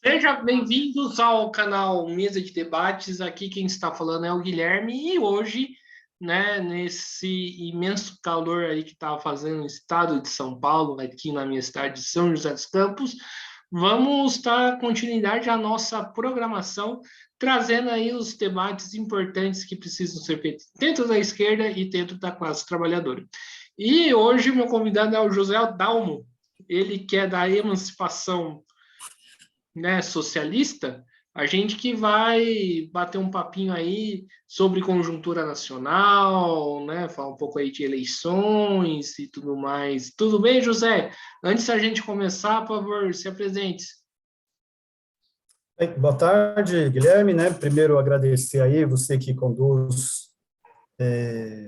Sejam bem-vindos ao canal Mesa de Debates. Aqui quem está falando é o Guilherme e hoje, né, nesse imenso calor aí que está fazendo no estado de São Paulo, aqui na minha cidade de São José dos Campos, vamos dar continuidade à nossa programação, trazendo aí os debates importantes que precisam ser feitos dentro da esquerda e dentro da classe trabalhadora. E hoje o meu convidado é o José Dalmo, ele que é da emancipação, né, socialista, a gente que vai bater um papinho aí sobre conjuntura nacional, né, falar um pouco aí de eleições e tudo mais. Tudo bem, José? Antes da gente começar, por favor, se apresente. Boa tarde, Guilherme, né? Primeiro agradecer aí você que conduz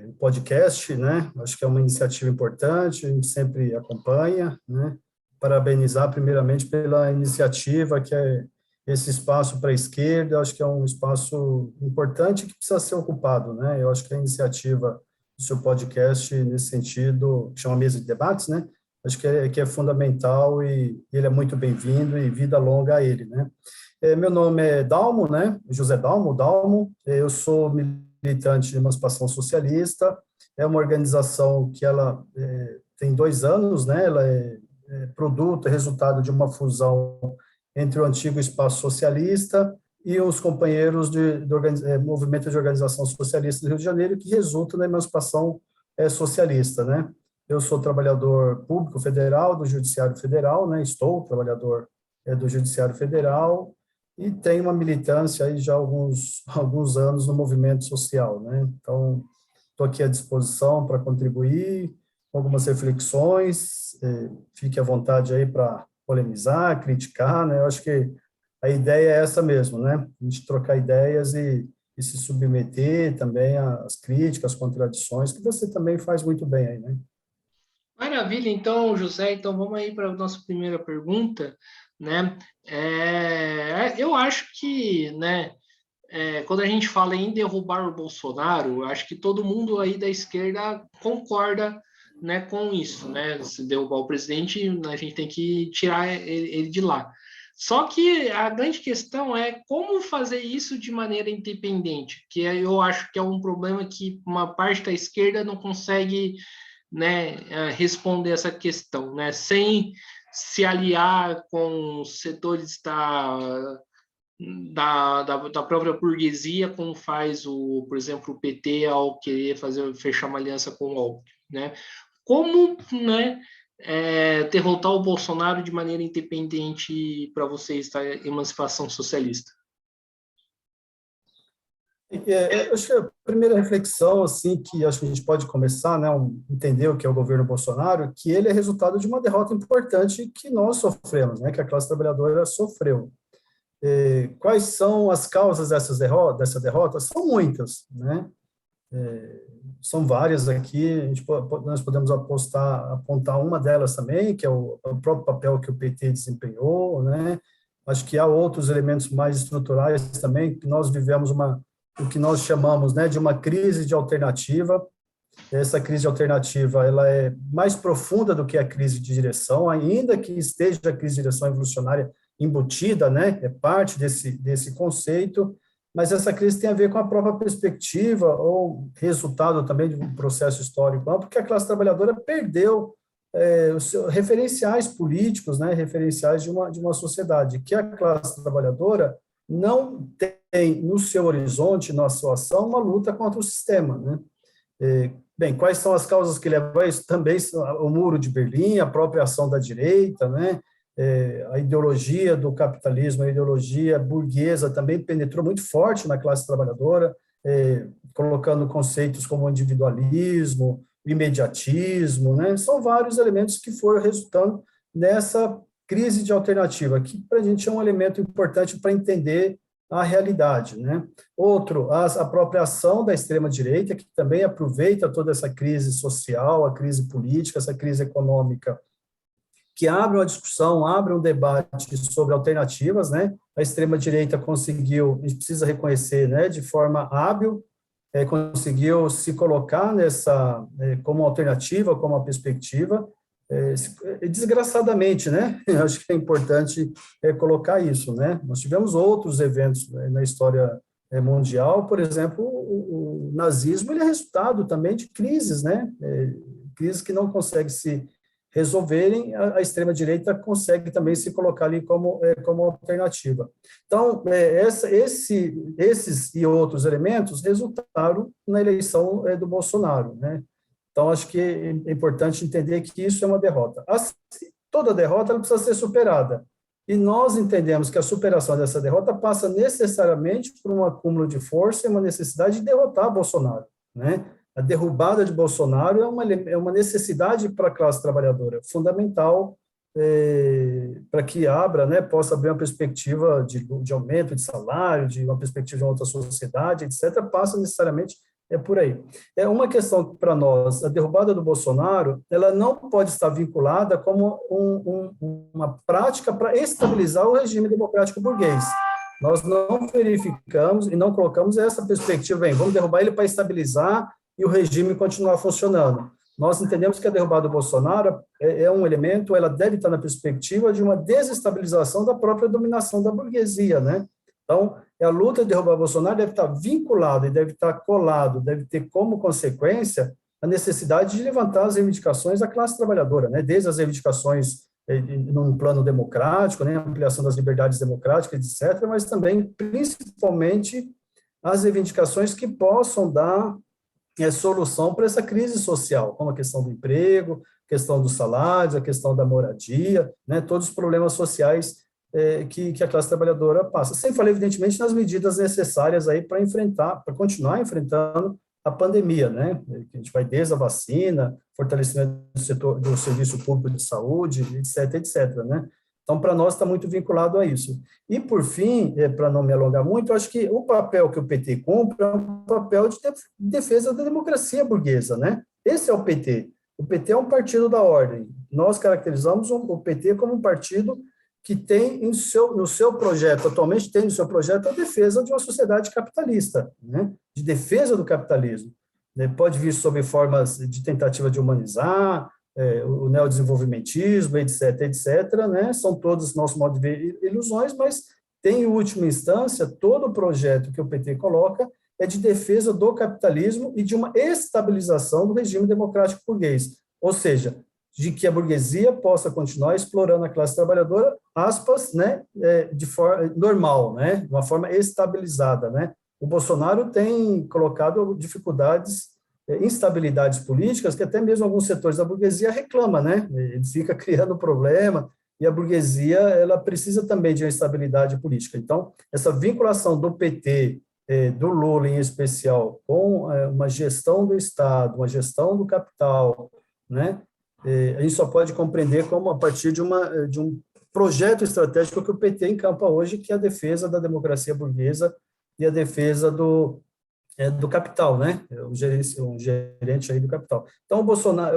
o podcast, né? Acho que é uma iniciativa importante, a gente sempre acompanha, né? Parabenizar primeiramente pela iniciativa, que é esse espaço para a esquerda, acho que é um espaço importante que precisa ser ocupado, né? Eu acho que a iniciativa do seu podcast, nesse sentido, que chama Mesa de Debates, né? Acho que é fundamental e ele é muito bem-vindo e vida longa a ele, né? Meu nome é Dalmo, né? José Dalmo. Eu sou militante de emancipação socialista. É uma organização que ela tem 2 anos, né? Ela é produto, resultado de uma fusão entre o antigo Espaço Socialista e os companheiros do Movimento de Organização Socialista do Rio de Janeiro, que resulta na emancipação socialista, né? Eu sou trabalhador público federal do Judiciário Federal, né? Estou trabalhador do Judiciário Federal e tenho uma militância aí já há alguns anos no movimento social, né? Então, estou aqui à disposição para contribuir com algumas reflexões, fique à vontade aí para polemizar, criticar, né? Eu acho que a ideia é essa mesmo, né? A gente trocar ideias e se submeter também às críticas, às contradições, que você também faz muito bem aí, né? Maravilha, então, José, então vamos aí para a nossa primeira pergunta, né? Eu acho que, né, quando a gente fala em derrubar o Bolsonaro, acho que todo mundo aí da esquerda concorda, né, com isso, né? Se derrubar o presidente, a gente tem que tirar ele de lá. Só que a grande questão é como fazer isso de maneira independente, que eu acho que é um problema que uma parte da esquerda não consegue, né, responder essa questão, né, sem se aliar com os setores da própria burguesia, como faz, por exemplo, o PT ao querer fechar uma aliança com o Alckmin, né? Como, né, derrotar o Bolsonaro de maneira independente para vocês da emancipação socialista? Acho que a primeira reflexão, assim, que acho que a gente pode começar, né, entender o que é o governo Bolsonaro, que ele é resultado de uma derrota importante que nós sofremos, né, que a classe trabalhadora sofreu. Quais são as causas dessa derrota? São muitas, né? São várias aqui, nós podemos apontar uma delas também, que é o próprio papel que o PT desempenhou, né? Acho que há outros elementos mais estruturais também, que nós vivemos o que nós chamamos, né, de uma crise de alternativa. Essa crise de alternativa, ela é mais profunda do que a crise de direção, ainda que esteja a crise de direção evolucionária embutida, né, é parte desse conceito, mas essa crise tem a ver com a própria perspectiva ou resultado também de um processo histórico, porque a classe trabalhadora perdeu os seus referenciais políticos, né, referenciais de uma sociedade, que a classe trabalhadora não tem no seu horizonte, na sua ação, uma luta contra o sistema, né? Bem, quais são as causas que levam a isso? Também o Muro de Berlim, a própria ação da direita, né? A ideologia do capitalismo, a ideologia burguesa também penetrou muito forte na classe trabalhadora, colocando conceitos como individualismo, imediatismo, né? São vários elementos que foram resultando nessa crise de alternativa, que para a gente é um elemento importante para entender a realidade, né? Outro, a própria ação da extrema-direita, que também aproveita toda essa crise social, a crise política, essa crise econômica, que abre uma discussão, abre um debate sobre alternativas, né? A extrema-direita conseguiu, a gente precisa reconhecer, né, de forma hábil, conseguiu se colocar como alternativa, como uma perspectiva, desgraçadamente, né? Eu acho que é importante colocar isso, né? Nós tivemos outros eventos na história mundial, por exemplo, o nazismo ele é resultado também de crises, né? Crises que não conseguem se resolverem, a extrema-direita consegue também se colocar ali como alternativa. Então, esses e outros elementos resultaram na eleição do Bolsonaro, né? Então, acho que é importante entender que isso é uma derrota. Toda derrota ela precisa ser superada. E nós entendemos que a superação dessa derrota passa necessariamente por um acúmulo de força e uma necessidade de derrotar Bolsonaro, né? A derrubada de Bolsonaro é uma necessidade para a classe trabalhadora, fundamental para que abra, né, possa abrir uma perspectiva de aumento de salário, de uma perspectiva de uma outra sociedade, etc., passa necessariamente por aí. É uma questão para nós, a derrubada do Bolsonaro, ela não pode estar vinculada como uma prática para estabilizar o regime democrático burguês. Nós não verificamos e não colocamos essa perspectiva, bem, vamos derrubar ele para estabilizar e o regime continuar funcionando. Nós entendemos que a derrubada do Bolsonaro é um elemento, ela deve estar na perspectiva de uma desestabilização da própria dominação da burguesia, né? Então, a luta de derrubar Bolsonaro deve estar vinculada e deve estar colado, deve ter como consequência a necessidade de levantar as reivindicações da classe trabalhadora, né? Desde as reivindicações num plano democrático, né? Ampliação das liberdades democráticas, etc., mas também, principalmente, as reivindicações que possam dar solução para essa crise social, como a questão do emprego, a questão dos salários, a questão da moradia, né, todos os problemas sociais que a classe trabalhadora passa. Sem falar, evidentemente, nas medidas necessárias aí para continuar enfrentando a pandemia, né? A gente vai desde a vacina, fortalecimento do serviço público de saúde, etc., etc., né? Então, para nós, está muito vinculado a isso. E, por fim, para não me alongar muito, eu acho que o papel que o PT cumpre é um papel de defesa da democracia burguesa, né? Esse é o PT. O PT é um partido da ordem. Nós caracterizamos o PT como um partido que tem no seu projeto, atualmente tem no seu projeto a defesa de uma sociedade capitalista, né? De defesa do capitalismo. Pode vir sob formas de tentativa de humanizar, o neodesenvolvimentismo, etc., etc., né? São todos, nosso modo de ver, ilusões, mas tem, em última instância, todo o projeto que o PT coloca é de defesa do capitalismo e de uma estabilização do regime democrático burguês, ou seja, de que a burguesia possa continuar explorando a classe trabalhadora, aspas, né, de forma normal, né, de uma forma estabilizada, né. O Bolsonaro tem colocado dificuldades, instabilidades políticas, que até mesmo alguns setores da burguesia reclamam, né, ele fica criando problema, e a burguesia, ela precisa também de uma estabilidade política. Então, essa vinculação do PT, do Lula em especial, com uma gestão do Estado, uma gestão do capital, né, a gente só pode compreender como a partir de um projeto estratégico que o PT encampa hoje, que é a defesa da democracia burguesa e a defesa do capital, né? Um gerente aí do capital. Então,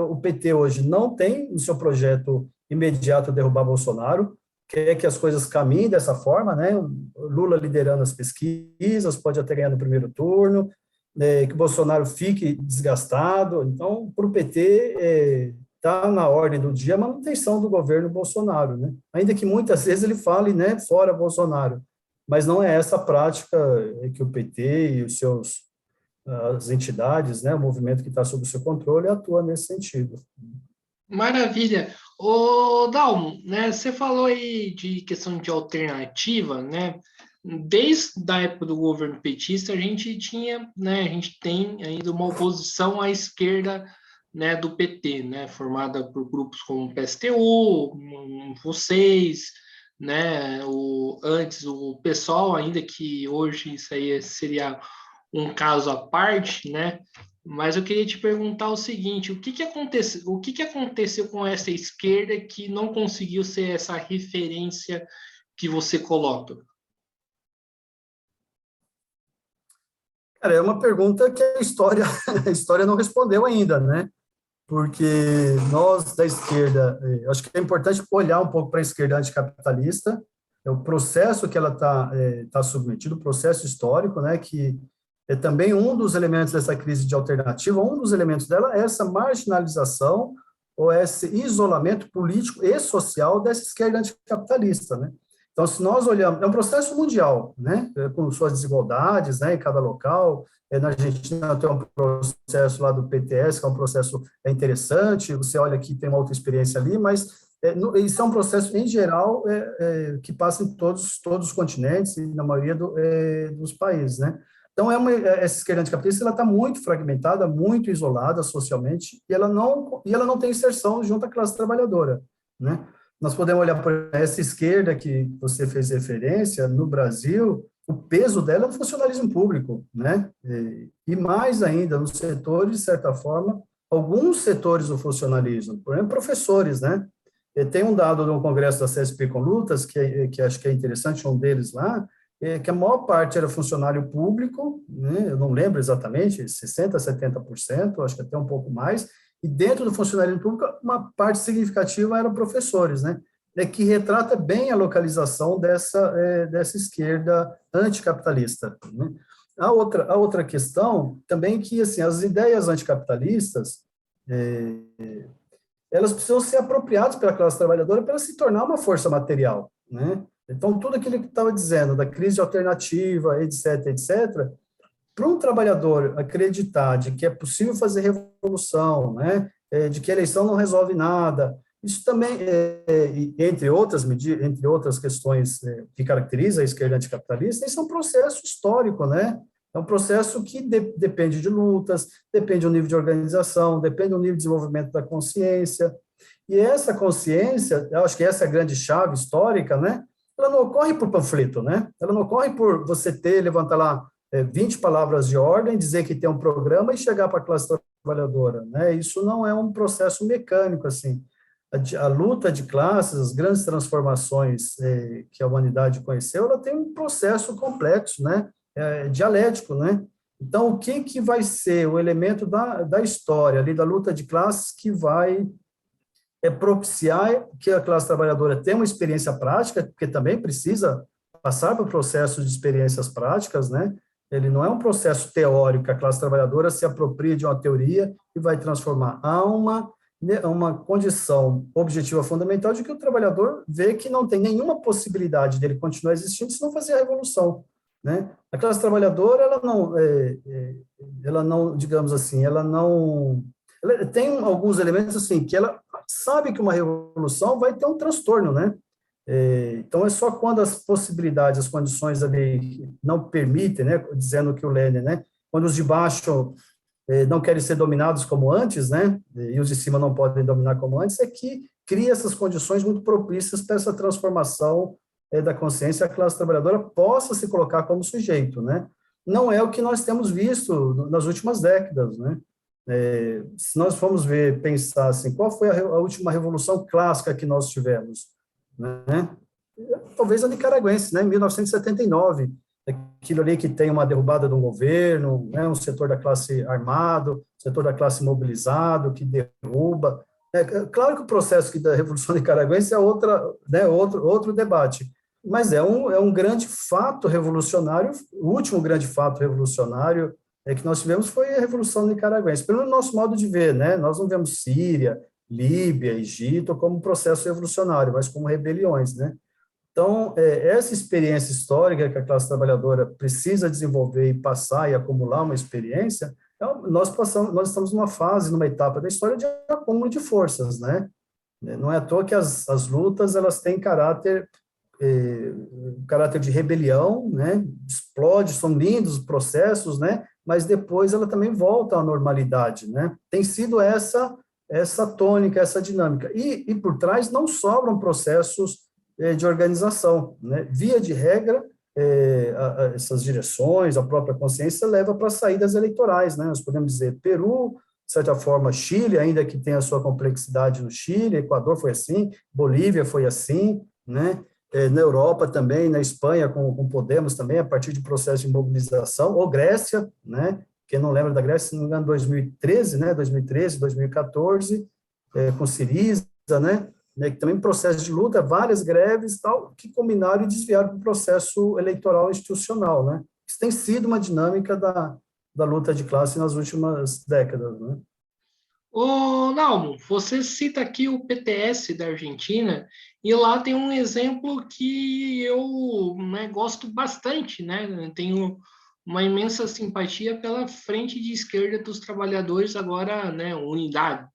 o PT hoje não tem no seu projeto imediato derrubar Bolsonaro, quer que as coisas caminhem dessa forma, né? Lula liderando as pesquisas, pode até ganhar no primeiro turno, que Bolsonaro fique desgastado. Então, para o PT, está na ordem do dia a manutenção do governo Bolsonaro, né? Ainda que muitas vezes ele fale, né, fora Bolsonaro, mas não é essa a prática que o PT e as entidades, né, o movimento que está sob o seu controle atua nesse sentido. Maravilha. Ô, Dalmo, né, você falou aí de questão de alternativa, né? Desde a época do governo petista, a gente tem ainda uma oposição à esquerda, né, do PT, né, formada por grupos como o PSTU, vocês, né, antes o PSOL, ainda que hoje isso aí seria um caso à parte, né, mas eu queria te perguntar o seguinte: o que aconteceu com essa esquerda que não conseguiu ser essa referência que você coloca? Cara, é uma pergunta que a história não respondeu ainda, né? Porque nós da esquerda, acho que é importante olhar um pouco para a esquerda anticapitalista, é o processo que ela tá submetido, o processo histórico, né, que é também um dos elementos dessa crise de alternativa, um dos elementos dela é essa marginalização ou esse isolamento político e social dessa esquerda anticapitalista, né? Então, se nós olhamos, é um processo mundial, né, com suas desigualdades, né, em cada local. Na Argentina tem um processo lá do PTS, que é um processo interessante, você olha aqui, tem uma outra experiência ali, mas isso é um processo, em geral, que passa em todos os continentes e na maioria dos países, né? Então, essa esquerda anticapitalista, ela está muito fragmentada, muito isolada socialmente, e ela não tem inserção junto à classe trabalhadora, né? Nós podemos olhar para essa esquerda que você fez referência, no Brasil, o peso dela é o funcionalismo público, né? E mais ainda, nos setores, de certa forma, alguns setores do funcionalismo, por exemplo, professores, né? Tem um dado no Congresso da CSP com Lutas, que acho que é interessante, um deles lá, que a maior parte era funcionário público, né? Eu não lembro exatamente, 60%, 70%, acho que até um pouco mais, e dentro do funcionalismo público, uma parte significativa eram professores, né? Que retrata bem a localização dessa esquerda anticapitalista, né? A outra questão também que, assim, as ideias anticapitalistas, elas precisam ser apropriadas pela classe trabalhadora para se tornar uma força material, né? Então, tudo aquilo que estava dizendo, da crise alternativa, etc., etc., para um trabalhador acreditar de que é possível fazer revolução, né, de que a eleição não resolve nada, isso também, entre outras questões que caracteriza a esquerda anticapitalista, isso é um processo histórico, né? É um processo que depende de lutas, depende do nível de organização, depende do nível de desenvolvimento da consciência, e essa consciência, eu acho que essa é a grande chave histórica, né? Ela não ocorre por panfleto, né? Ela não ocorre por você levantar lá 20 palavras de ordem, dizer que tem um programa e chegar para a classe trabalhadora, né? Isso não é um processo mecânico, assim. A luta de classes, as grandes transformações que a humanidade conheceu, ela tem um processo complexo, né? Dialético, né? Então, o que vai ser o elemento da história, ali, da luta de classes, que vai propiciar que a classe trabalhadora tenha uma experiência prática, porque também precisa passar por processo de experiências práticas, né? Ele não é um processo teórico, que a classe trabalhadora se apropria de uma teoria e vai transformar. Há uma condição objetiva fundamental de que o trabalhador vê que não tem nenhuma possibilidade dele continuar existindo se não fazer a revolução, né? A classe trabalhadora, ela não, digamos assim, ela tem alguns elementos assim, que ela sabe que uma revolução vai ter um transtorno, né? Então, é só quando as possibilidades, as condições ali não permitem, né, dizendo que o Lênin, né, quando os de baixo não querem ser dominados como antes, né, e os de cima não podem dominar como antes, é que cria essas condições muito propícias para essa transformação da consciência, a classe trabalhadora possa se colocar como sujeito, né? Não é o que nós temos visto nas últimas décadas, né? Se nós formos pensar assim, qual foi a última revolução clássica que nós tivemos, né? Talvez a nicaragüense, né, em 1979, aquilo ali que tem uma derrubada de um governo, né, um setor da classe armado, setor da classe mobilizado, que derruba. Claro que o processo da Revolução Nicaragüense é outro debate, mas é um grande fato revolucionário, o último grande fato revolucionário que nós tivemos foi a Revolução Nicaragüense, pelo nosso modo de ver, né? Nós não vemos Síria, Líbia, Egito como processo revolucionário, mas como rebeliões, né? Então, essa experiência histórica que a classe trabalhadora precisa desenvolver e passar e acumular uma experiência, nós estamos numa etapa da história de acúmulo de forças, né? Não é à toa que as lutas, elas têm caráter de rebelião, né? Explode, são lindos os processos, né? Mas depois ela também volta à normalidade, né? Tem sido essa tônica, essa dinâmica. E por trás não sobram processos de organização, né? Via de regra, essas direções, a própria consciência leva para saídas eleitorais, né? Nós podemos dizer Peru, de certa forma Chile, ainda que tenha a sua complexidade no Chile, Equador foi assim, Bolívia foi assim, né? Na Europa também, na Espanha com Podemos também, a partir de processo de mobilização, ou Grécia, né? Quem não lembra da Grécia, se não me engano, 2013, né? 2013, 2014, com Siriza, né? Que também processo de luta, várias greves, tal, que combinaram e desviaram para o processo eleitoral institucional, né? Isso tem sido uma dinâmica da luta de classe nas últimas décadas, né? Ô, Nalmo, você cita aqui o PTS da Argentina, e lá tem um exemplo que eu, né, gosto bastante, né? Tenho uma imensa simpatia pela Frente de Esquerda dos Trabalhadores, agora, né, unidade,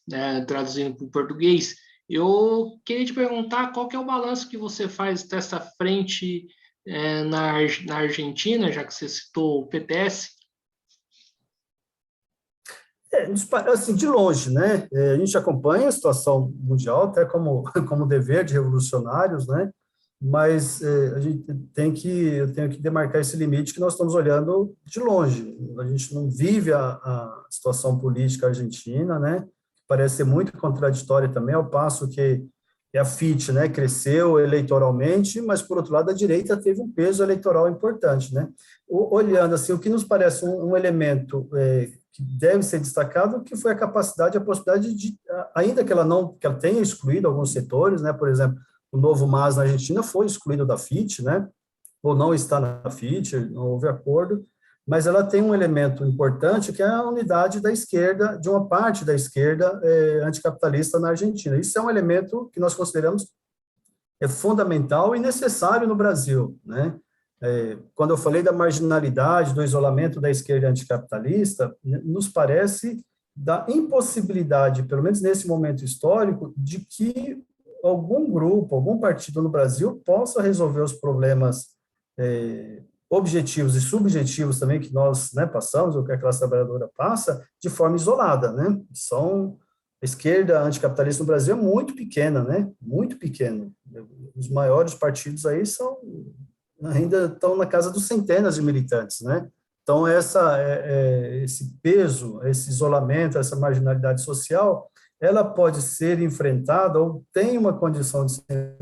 né, traduzindo para o português. Eu queria te perguntar qual que é o balanço que você faz dessa frente, na Argentina, já que você citou o PTS. Assim, de longe, né? A gente acompanha a situação mundial, até como, como dever de revolucionários, né? Mas a gente eu tenho que demarcar esse limite que nós estamos olhando de longe. A gente não vive a situação política argentina, né? Parece ser muito contraditória também, ao passo que a FIT, né, cresceu eleitoralmente, mas, por outro lado, a direita teve um peso eleitoral importante, né? Olhando assim, o que nos parece um elemento que deve ser destacado, que foi a capacidade, a possibilidade de, ainda que que ela tenha excluído alguns setores, né? Por exemplo, o Novo MAS na Argentina foi excluído da FIT, né? Ou não está na FIT, não houve acordo, mas ela tem um elemento importante que é a unidade da esquerda, de uma parte da esquerda anticapitalista na Argentina. Isso é um elemento que nós consideramos fundamental e necessário no Brasil, né? Quando eu falei da marginalidade, do isolamento da esquerda anticapitalista, nos parece da impossibilidade, pelo menos nesse momento histórico, de que algum grupo, algum partido no Brasil possa resolver os problemas objetivos e subjetivos também que nós, né, passamos, ou que a classe trabalhadora passa, de forma isolada, né? A esquerda anticapitalista no Brasil é muito pequena, né? Muito pequena. Os maiores partidos aí ainda estão na casa dos centenas de militantes, né? Então, esse peso, esse isolamento, essa marginalidade social, ela pode ser enfrentada ou tem uma condição de ser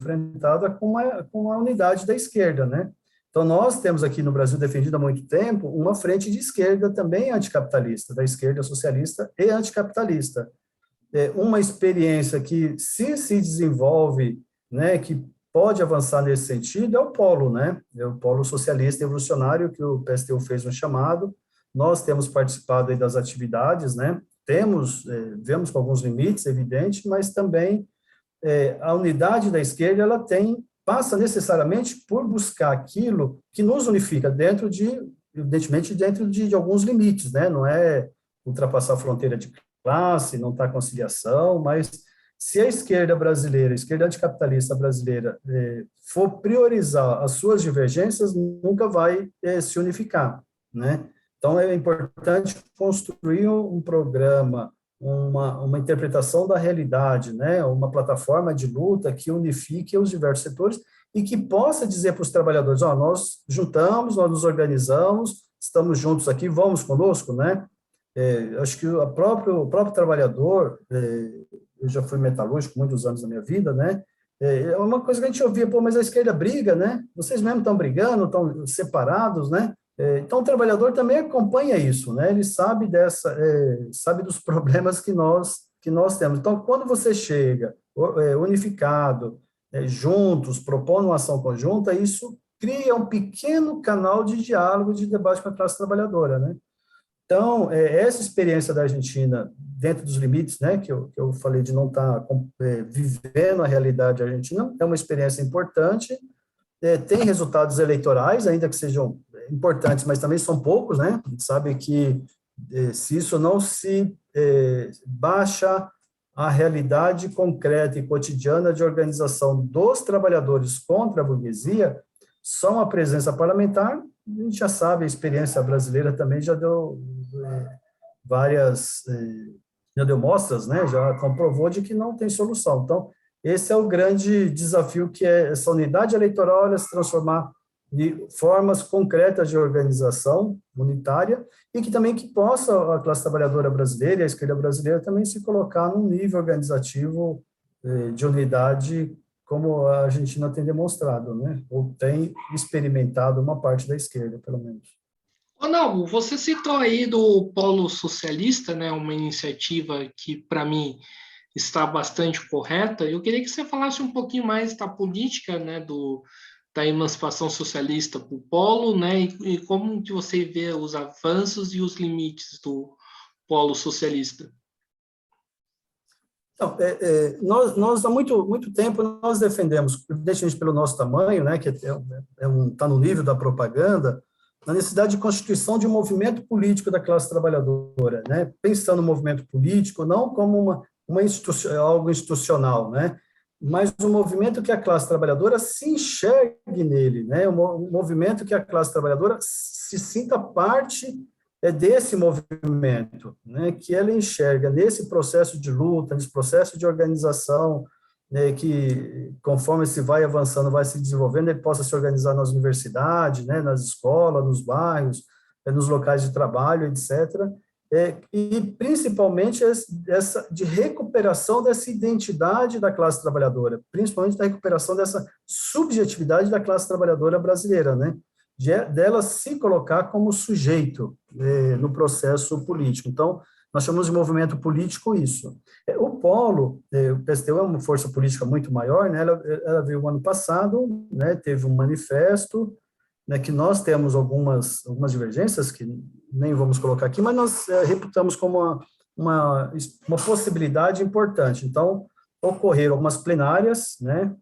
enfrentada com a unidade da esquerda, né? Então, nós temos aqui no Brasil, defendido há muito tempo, uma frente de esquerda também anticapitalista, da esquerda socialista e anticapitalista. Uma experiência que, se desenvolve, né, que pode avançar nesse sentido, é o polo, né? É o polo socialista evolucionário, que o PSTU fez um chamado. Nós temos participado aí das atividades, né? Vemos com alguns limites, evidente, mas também a unidade da esquerda, ela passa necessariamente por buscar aquilo que nos unifica evidentemente, dentro de alguns limites, né? Não é ultrapassar a fronteira de classe, não está conciliação, mas se a esquerda brasileira, a esquerda anticapitalista brasileira, for priorizar as suas divergências, nunca vai se unificar, né? Então, é importante construir um programa, uma interpretação da realidade, né? Uma plataforma de luta que unifique os diversos setores e que possa dizer para os trabalhadores, nós juntamos, nós nos organizamos, estamos juntos aqui, vamos conosco, né? Acho que o próprio trabalhador, eu já fui metalúrgico muitos anos da minha vida, né? É uma coisa que a gente ouvia, mas a esquerda briga, né? Vocês mesmo estão brigando, estão separados, né? Então, o trabalhador também acompanha isso, né? Ele sabe dos problemas que nós temos. Então, quando você chega unificado, juntos, propondo uma ação conjunta, isso cria um pequeno canal de diálogo, de debate com a classe trabalhadora, né? Então, essa experiência da Argentina, dentro dos limites, né, que eu falei de não estar vivendo a realidade argentina, é uma experiência importante, tem resultados eleitorais, ainda que sejam importantes, mas também são poucos, né? A gente sabe que se isso não se baixa a realidade concreta e cotidiana de organização dos trabalhadores contra a burguesia, só uma presença parlamentar, a gente já sabe, a experiência brasileira também já deu já deu mostras, né? Já comprovou de que não tem solução. Então, esse é o grande desafio, que é essa unidade eleitoral, ela se transformar de formas concretas de organização unitária e que possa a classe trabalhadora brasileira e a esquerda brasileira também se colocar num nível organizativo de unidade, como a Argentina tem demonstrado, né? Ou tem experimentado uma parte da esquerda, pelo menos. Ronaldo, você citou aí do Polo Socialista, né, uma iniciativa que, para mim, está bastante correta. Eu queria que você falasse um pouquinho mais da política, né, da emancipação socialista para o Polo, né, e como que você vê os avanços e os limites do polo socialista? Então, nós há muito tempo nós defendemos, evidentemente pelo nosso tamanho, né, que está no nível da propaganda, a necessidade de constituição de um movimento político da classe trabalhadora, né, pensando no movimento político não como algo institucional, né, mas um movimento que a classe trabalhadora se enxergue nele, né, um movimento que a classe trabalhadora se sinta parte desse movimento, né, que ela enxerga nesse processo de luta, nesse processo de organização, né, que conforme se vai avançando, vai se desenvolvendo, ele possa se organizar nas universidades, né, nas escolas, nos bairros, nos locais de trabalho, etc., e principalmente essa de recuperação dessa identidade da classe trabalhadora, principalmente da recuperação dessa subjetividade da classe trabalhadora brasileira, né, dela se colocar como sujeito no processo político. Então, nós chamamos de movimento político isso. O Polo, o PSTU é uma força política muito maior, né, ela veio o ano passado, né, teve um manifesto, né, que nós temos algumas divergências, que nem vamos colocar aqui, mas nós reputamos como uma possibilidade importante. Então, ocorreram algumas plenárias, né,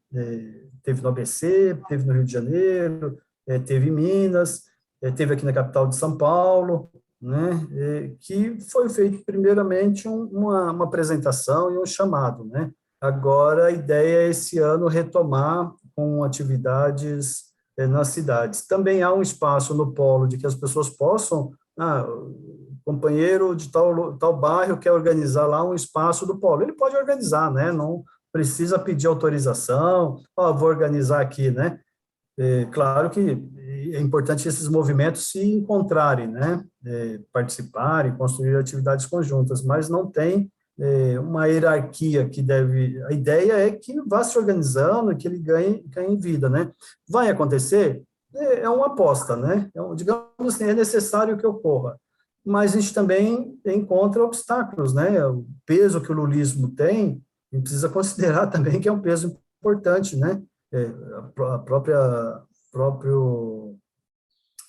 teve no ABC, teve no Rio de Janeiro, teve em Minas, teve aqui na capital de São Paulo, né, que foi feito primeiramente uma apresentação e um chamado, né. Agora, a ideia é esse ano retomar com atividades nas cidades. Também há um espaço no polo de que as pessoas possam, o companheiro de tal bairro quer organizar lá um espaço do polo, ele pode organizar, né, não precisa pedir autorização, vou organizar aqui, né. Claro que é importante esses movimentos se encontrarem, né, participarem, construir atividades conjuntas, mas não tem uma hierarquia que deve... A ideia é que vá se organizando, que ele ganhe vida, né. Vai acontecer? É uma aposta, né, digamos assim, é necessário que ocorra, mas a gente também encontra obstáculos, né, o peso que o lulismo tem, a gente precisa considerar também que é um peso importante, né, a próprio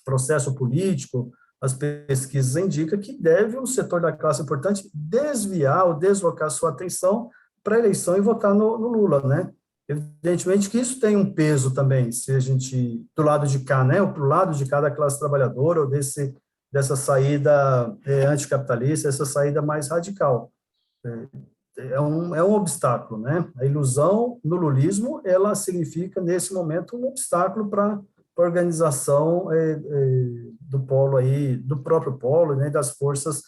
processo político, as pesquisas indicam que deve um setor da classe importante desviar ou deslocar sua atenção para a eleição e votar no Lula, né? Evidentemente que isso tem um peso também, se a gente, do lado de cá, né, ou para o lado de cá da classe trabalhadora, ou dessa saída anticapitalista, essa saída mais radical. É um obstáculo, né? A ilusão no lulismo, ela significa, nesse momento, um obstáculo para a organização do polo aí, do próprio polo, né, das forças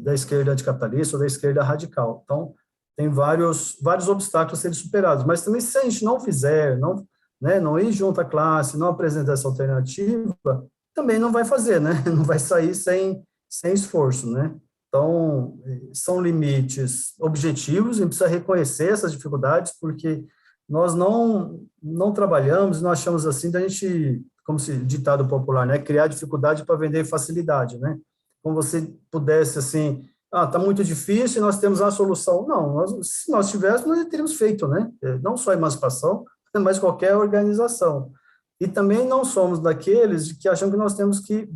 da esquerda anticapitalista ou da esquerda radical. Então, tem vários obstáculos a serem superados, mas também se a gente não fizer, não ir junto à classe, não apresentar essa alternativa, também não vai fazer, né? Não vai sair sem esforço, né? Então, são limites objetivos, a gente precisa reconhecer essas dificuldades, porque nós não trabalhamos, não achamos assim, da gente, como se ditado popular, né, criar dificuldade para vender facilidade, né? Como você pudesse, assim, está muito difícil, nós temos a solução. Não, se nós tivéssemos, nós teríamos feito, né? Não só a emancipação, mas qualquer organização. E também não somos daqueles que acham que nós temos que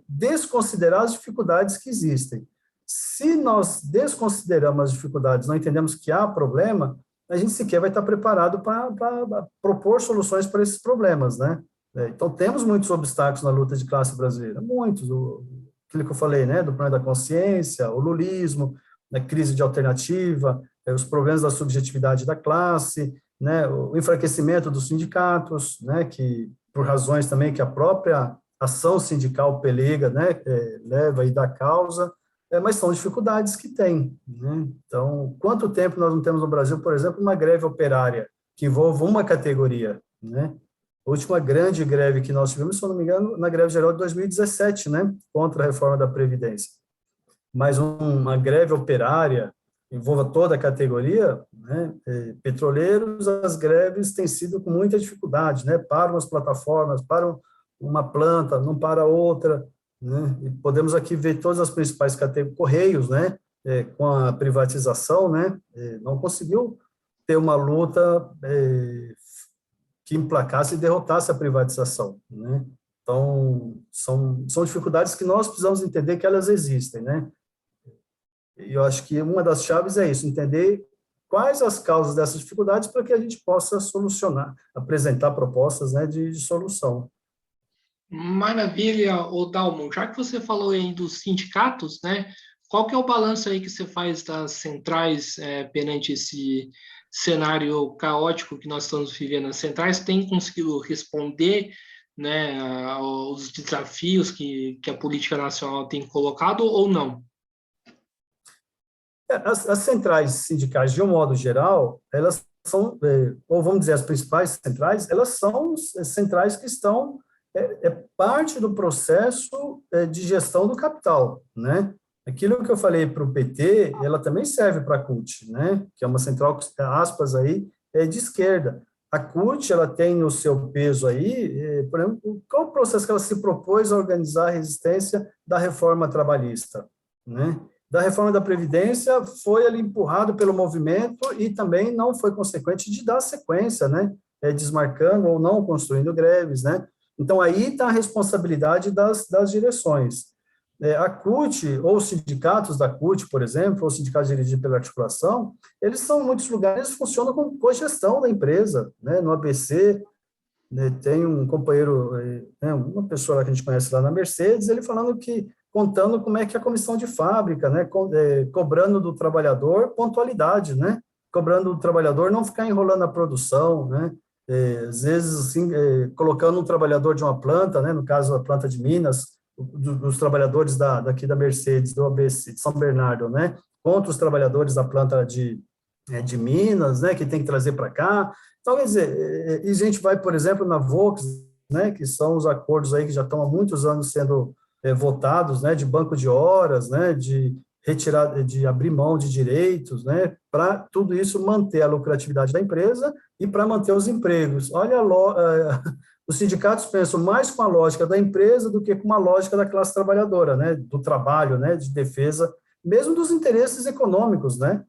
desconsiderar as dificuldades que existem. Se nós desconsideramos as dificuldades, não entendemos que há problema, a gente sequer vai estar preparado para propor soluções para esses problemas, né? Então, temos muitos obstáculos na luta de classe brasileira, muitos, aquilo que eu falei, né, do problema da consciência, o lulismo, a crise de alternativa, os problemas da subjetividade da classe, né, o enfraquecimento dos sindicatos, né, que por razões também que a própria ação sindical pelega, né, leva aí da causa, mas são dificuldades que tem, né? Então, quanto tempo nós não temos no Brasil, por exemplo, uma greve operária que envolve uma categoria, né? A última grande greve que nós tivemos, se eu não me engano, na greve geral de 2017, né, contra a reforma da Previdência. Mas uma greve operária envolva toda a categoria, né, petroleiros, as greves têm sido com muita dificuldade, né, param as plataformas, param uma planta, não para outra, né, e podemos aqui ver todas as principais categorias, Correios, né, com a privatização, né, não conseguiu ter uma luta que emplacasse e derrotasse a privatização, né. Então, são dificuldades que nós precisamos entender que elas existem, né. E eu acho que uma das chaves é isso, entender quais as causas dessas dificuldades para que a gente possa solucionar, apresentar propostas, né, de solução. Maravilha, ô Dalmo. Já que você falou aí dos sindicatos, né? Qual que é o balanço aí que você faz das centrais perante esse cenário caótico que nós estamos vivendo? As centrais têm conseguido responder, né, aos desafios que a política nacional tem colocado ou não? As centrais sindicais, de um modo geral, elas são, ou vamos dizer, as principais centrais, elas são centrais que estão, parte do processo de gestão do capital, né? Aquilo que eu falei para o PT, ela também serve para a CUT, né? Que é uma central, aspas, aí, de esquerda. A CUT, ela tem o seu peso aí, por exemplo, qual o processo que ela se propôs a organizar a resistência da reforma trabalhista, né? Da reforma da Previdência foi ali empurrado pelo movimento e também não foi consequente de dar sequência, né? Desmarcando ou não construindo greves, né? Então, aí está a responsabilidade das direções. A CUT, ou os sindicatos da CUT, por exemplo, ou sindicatos dirigidos pela articulação, eles são, em muitos lugares, funcionam como cogestão da empresa, né? No ABC, né, tem um companheiro, né, uma pessoa lá que a gente conhece lá na Mercedes, ele falando que, contando como é que é a comissão de fábrica, né, cobrando do trabalhador pontualidade, né, cobrando do trabalhador não ficar enrolando a produção, né, às vezes, assim, colocando um trabalhador de uma planta, né, no caso, a planta de Minas, dos trabalhadores daqui da Mercedes, do ABC, de São Bernardo, né, contra os trabalhadores da planta de Minas, né, que tem que trazer para cá. Então, quer dizer, e a gente vai, por exemplo, na Volks, né, que são os acordos aí que já estão há muitos anos sendo votados, né, de banco de horas, né, de retirar, de abrir mão de direitos, né, para tudo isso manter a lucratividade da empresa e para manter os empregos. Olha, os sindicatos pensam mais com a lógica da empresa do que com uma lógica da classe trabalhadora, né, do trabalho, né, de defesa, mesmo dos interesses econômicos, né.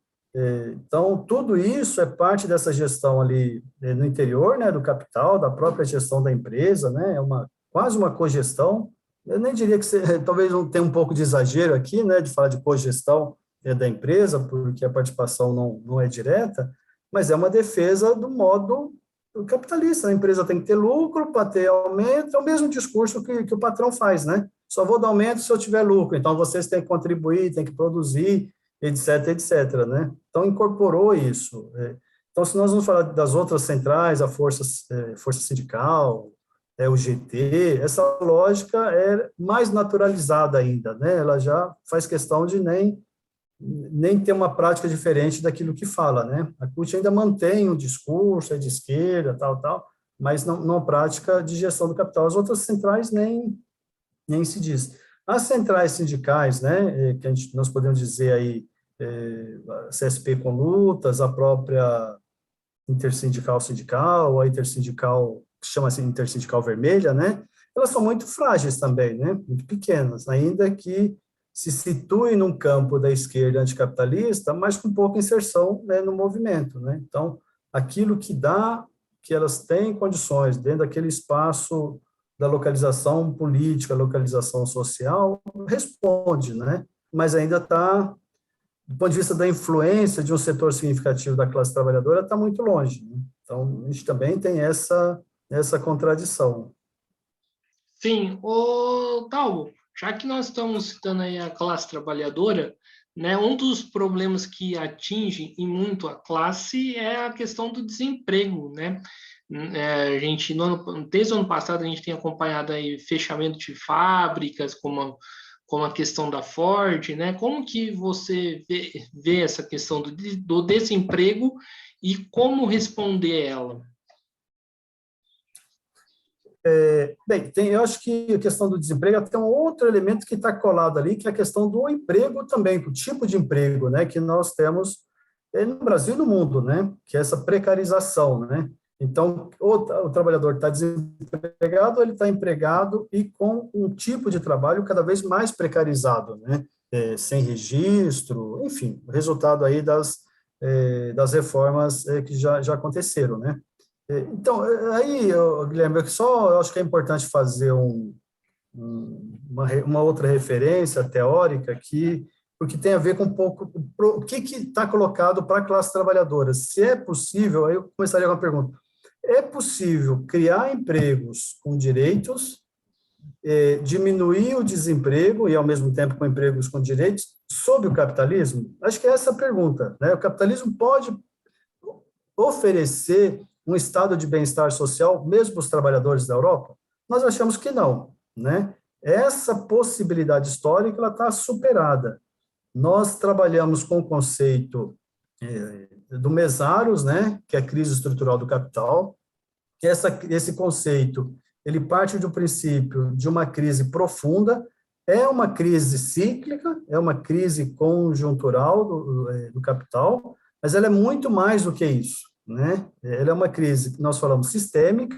Então, tudo isso é parte dessa gestão ali no interior, né, do capital, da própria gestão da empresa, né, é quase uma cogestão. Eu nem diria que talvez tenha um pouco de exagero aqui, né, de falar de cogestão da empresa, porque a participação não é direta, mas é uma defesa do modo capitalista. A empresa tem que ter lucro para ter aumento, é o mesmo discurso que o patrão faz, né? Só vou dar aumento se eu tiver lucro, então vocês têm que contribuir, têm que produzir, etc, etc, né? Então, incorporou isso. Então, se nós vamos falar das outras centrais, a Força Sindical, o GT, essa lógica é mais naturalizada ainda, né? Ela já faz questão de nem ter uma prática diferente daquilo que fala, né? A CUT ainda mantém um discurso, é de esquerda, tal, mas não prática de gestão do capital. As outras centrais nem se diz. As centrais sindicais, né, nós podemos dizer aí, a CSP com lutas, a própria intersindical, a intersindical, que chama assim intersindical vermelha, né, elas são muito frágeis também, né, muito pequenas, ainda que se situem num campo da esquerda anticapitalista, mas com pouca inserção, né, no movimento, né. Então, aquilo que elas têm condições, dentro daquele espaço da localização política, localização social, responde, né? Mas ainda está, do ponto de vista da influência de um setor significativo da classe trabalhadora, está muito longe, né? Então, a gente também tem essa contradição. Sim, o Tal, já que nós estamos citando aí a classe trabalhadora, né, um dos problemas que atinge e muito a classe é a questão do desemprego, né? A gente, desde o ano passado, a gente tem acompanhado aí fechamento de fábricas, como a questão da Ford, né? Como que você vê essa questão do desemprego e como responder ela? Bem, eu acho que a questão do desemprego tem um outro elemento que está colado ali, que é a questão do emprego também, o tipo de emprego, né, que nós temos no Brasil e no mundo, né, que é essa precarização, né. Então, o trabalhador está desempregado, ele está empregado e com um tipo de trabalho cada vez mais precarizado, né, sem registro, enfim, resultado aí das reformas que já aconteceram, né. Então, aí, Guilherme, eu acho que é importante fazer uma outra referência teórica que porque tem a ver com um pouco o que está colocado para a classe trabalhadora. Se é possível, aí eu começaria com uma pergunta: é possível criar empregos com direitos, diminuir o desemprego e, ao mesmo tempo, com empregos com direitos, sob o capitalismo? Acho que é essa a pergunta, né? O capitalismo pode oferecer um estado de bem-estar social mesmo para os trabalhadores da Europa? Nós achamos que não, né? Essa possibilidade histórica ela está superada. Nós trabalhamos com o conceito do mesários, né, que é a crise estrutural do capital. Esse conceito ele parte do princípio de uma crise profunda, é uma crise cíclica, é uma crise conjuntural do capital, mas ela é muito mais do que isso, né? Ela é uma crise que nós falamos sistêmica,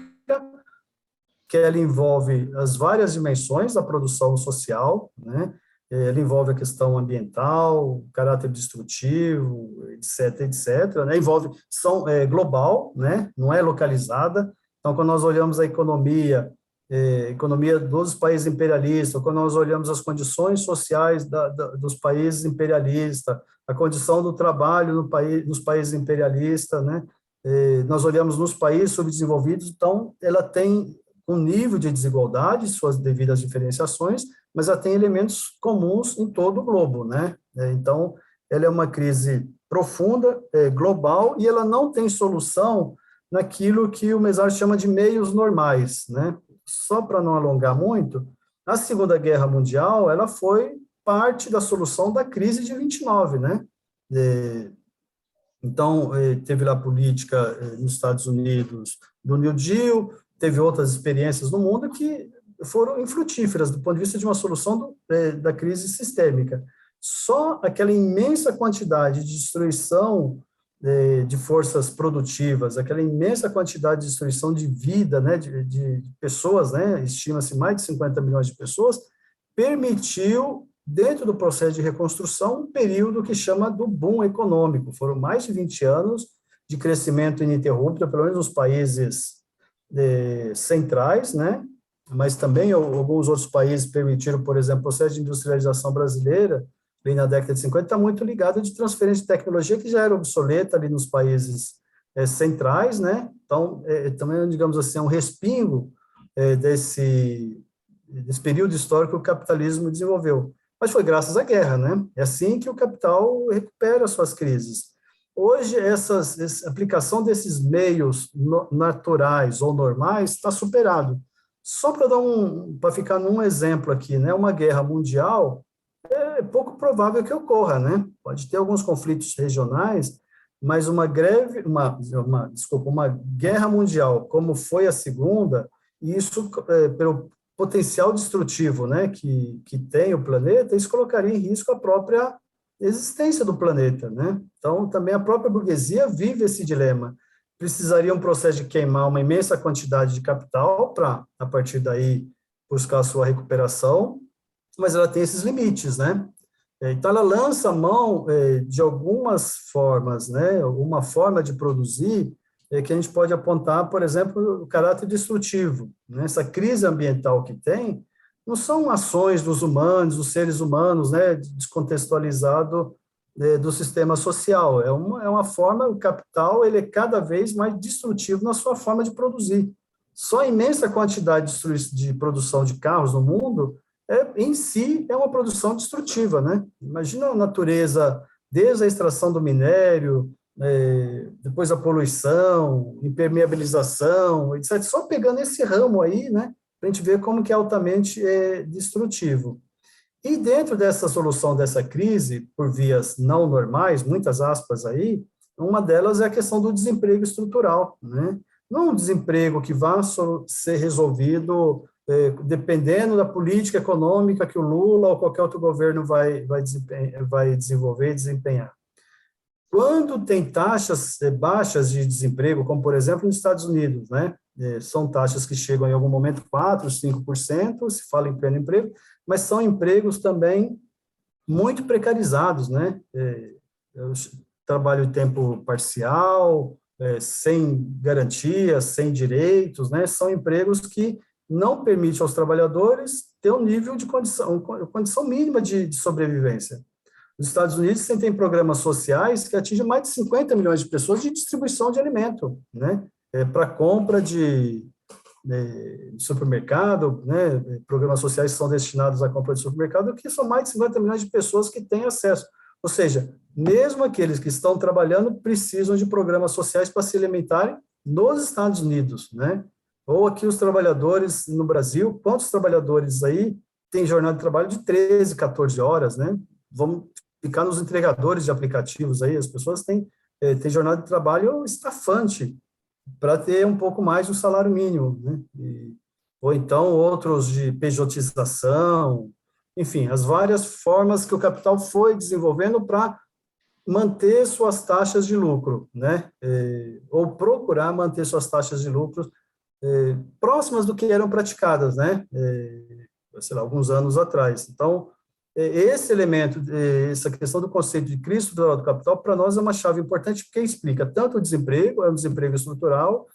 que ela envolve as várias dimensões da produção social, né? Ela envolve a questão ambiental, caráter destrutivo, etc., etc., né? Envolve, global, né? Não é localizada. Então, quando nós olhamos a economia dos países imperialistas, quando nós olhamos as condições sociais dos países imperialistas, a condição do trabalho nos países imperialistas, né? Nós olhamos nos países subdesenvolvidos, então, ela tem um nível de desigualdade, suas devidas diferenciações, mas ela tem elementos comuns em todo o globo, né? Então, ela é uma crise profunda, global, e ela não tem solução naquilo que o Mézard chama de meios normais, né? Só para não alongar muito, a Segunda Guerra Mundial, ela foi parte da solução da crise de 29, né? Então, teve lá a política nos Estados Unidos do New Deal, teve outras experiências no mundo que foram infrutíferas do ponto de vista de uma solução da crise sistêmica. Só aquela imensa quantidade de destruição de forças produtivas, aquela imensa quantidade de destruição de vida, né, de pessoas, né, estima-se mais de 50 milhões de pessoas, permitiu, dentro do processo de reconstrução, um período que chama do boom econômico. Foram mais de 20 anos de crescimento ininterrupto, pelo menos nos países centrais, né, mas também alguns outros países permitiram, por exemplo, o processo de industrialização brasileira, ali na década de 50, está muito ligado de transferência de tecnologia que já era obsoleta ali nos países centrais, né? Então, também, digamos assim, é um respingo desse período histórico que o capitalismo desenvolveu. Mas foi graças à guerra, né? É assim que o capital recupera suas crises. Hoje, essa aplicação desses meios naturais ou normais está superado. Só para ficar num exemplo aqui, né? Uma guerra mundial é pouco provável que ocorra, né? Pode ter alguns conflitos regionais, mas uma guerra mundial, como foi a segunda, isso, pelo potencial destrutivo, né, que tem o planeta, isso colocaria em risco a própria existência do planeta, né? Então, também a própria burguesia vive esse dilema. Precisaria um processo de queimar uma imensa quantidade de capital para, a partir daí, buscar a sua recuperação, mas ela tem esses limites, né? Então, ela lança a mão de algumas formas, né? Uma forma de produzir que a gente pode apontar, por exemplo, o caráter destrutivo, né? Essa crise ambiental que tem não são ações dos humanos, dos seres humanos, né? Descontextualizado do sistema social. É uma forma, o capital, ele é cada vez mais destrutivo na sua forma de produzir. Só a imensa quantidade de produção de carros no mundo em si é uma produção destrutiva, né? Imagina a natureza, desde a extração do minério, depois a poluição, impermeabilização, etc. Só pegando esse ramo aí, né, para a gente ver como que é altamente destrutivo. E dentro dessa solução dessa crise, por vias não normais, muitas aspas aí, uma delas é a questão do desemprego estrutural, né? Não um desemprego que vá ser resolvido dependendo da política econômica que o Lula ou qualquer outro governo vai desenvolver e desempenhar. Quando tem taxas baixas de desemprego, como, por exemplo, nos Estados Unidos, né? São taxas que chegam em algum momento 4%, 5%, se fala em pleno emprego, mas são empregos também muito precarizados, né? Trabalho em tempo parcial, sem garantias, sem direitos, né? São empregos que não permitem aos trabalhadores ter um nível de condição mínima de sobrevivência. Nos Estados Unidos, você tem programas sociais que atingem mais de 50 milhões de pessoas de distribuição de alimento, né? Para compra de supermercado, né? Programas sociais que são destinados à compra de supermercado, que são mais de 50 milhões de pessoas que têm acesso. Ou seja, mesmo aqueles que estão trabalhando precisam de programas sociais para se alimentarem nos Estados Unidos, né? Ou aqui os trabalhadores no Brasil, quantos trabalhadores aí têm jornada de trabalho de 13, 14 horas, né? Vamos ficar nos entregadores de aplicativos aí, as pessoas têm jornada de trabalho estafante para ter um pouco mais do salário mínimo, né? Ou então outros de pejotização, enfim, as várias formas que o capital foi desenvolvendo para manter suas taxas de lucro, né? Ou procurar manter suas taxas de lucro próximas do que eram praticadas, né? Sei lá, alguns anos atrás. Então, esse elemento, essa questão do conceito de crise estrutural do capital, para nós é uma chave importante, porque explica tanto o desemprego, é um desemprego estrutural,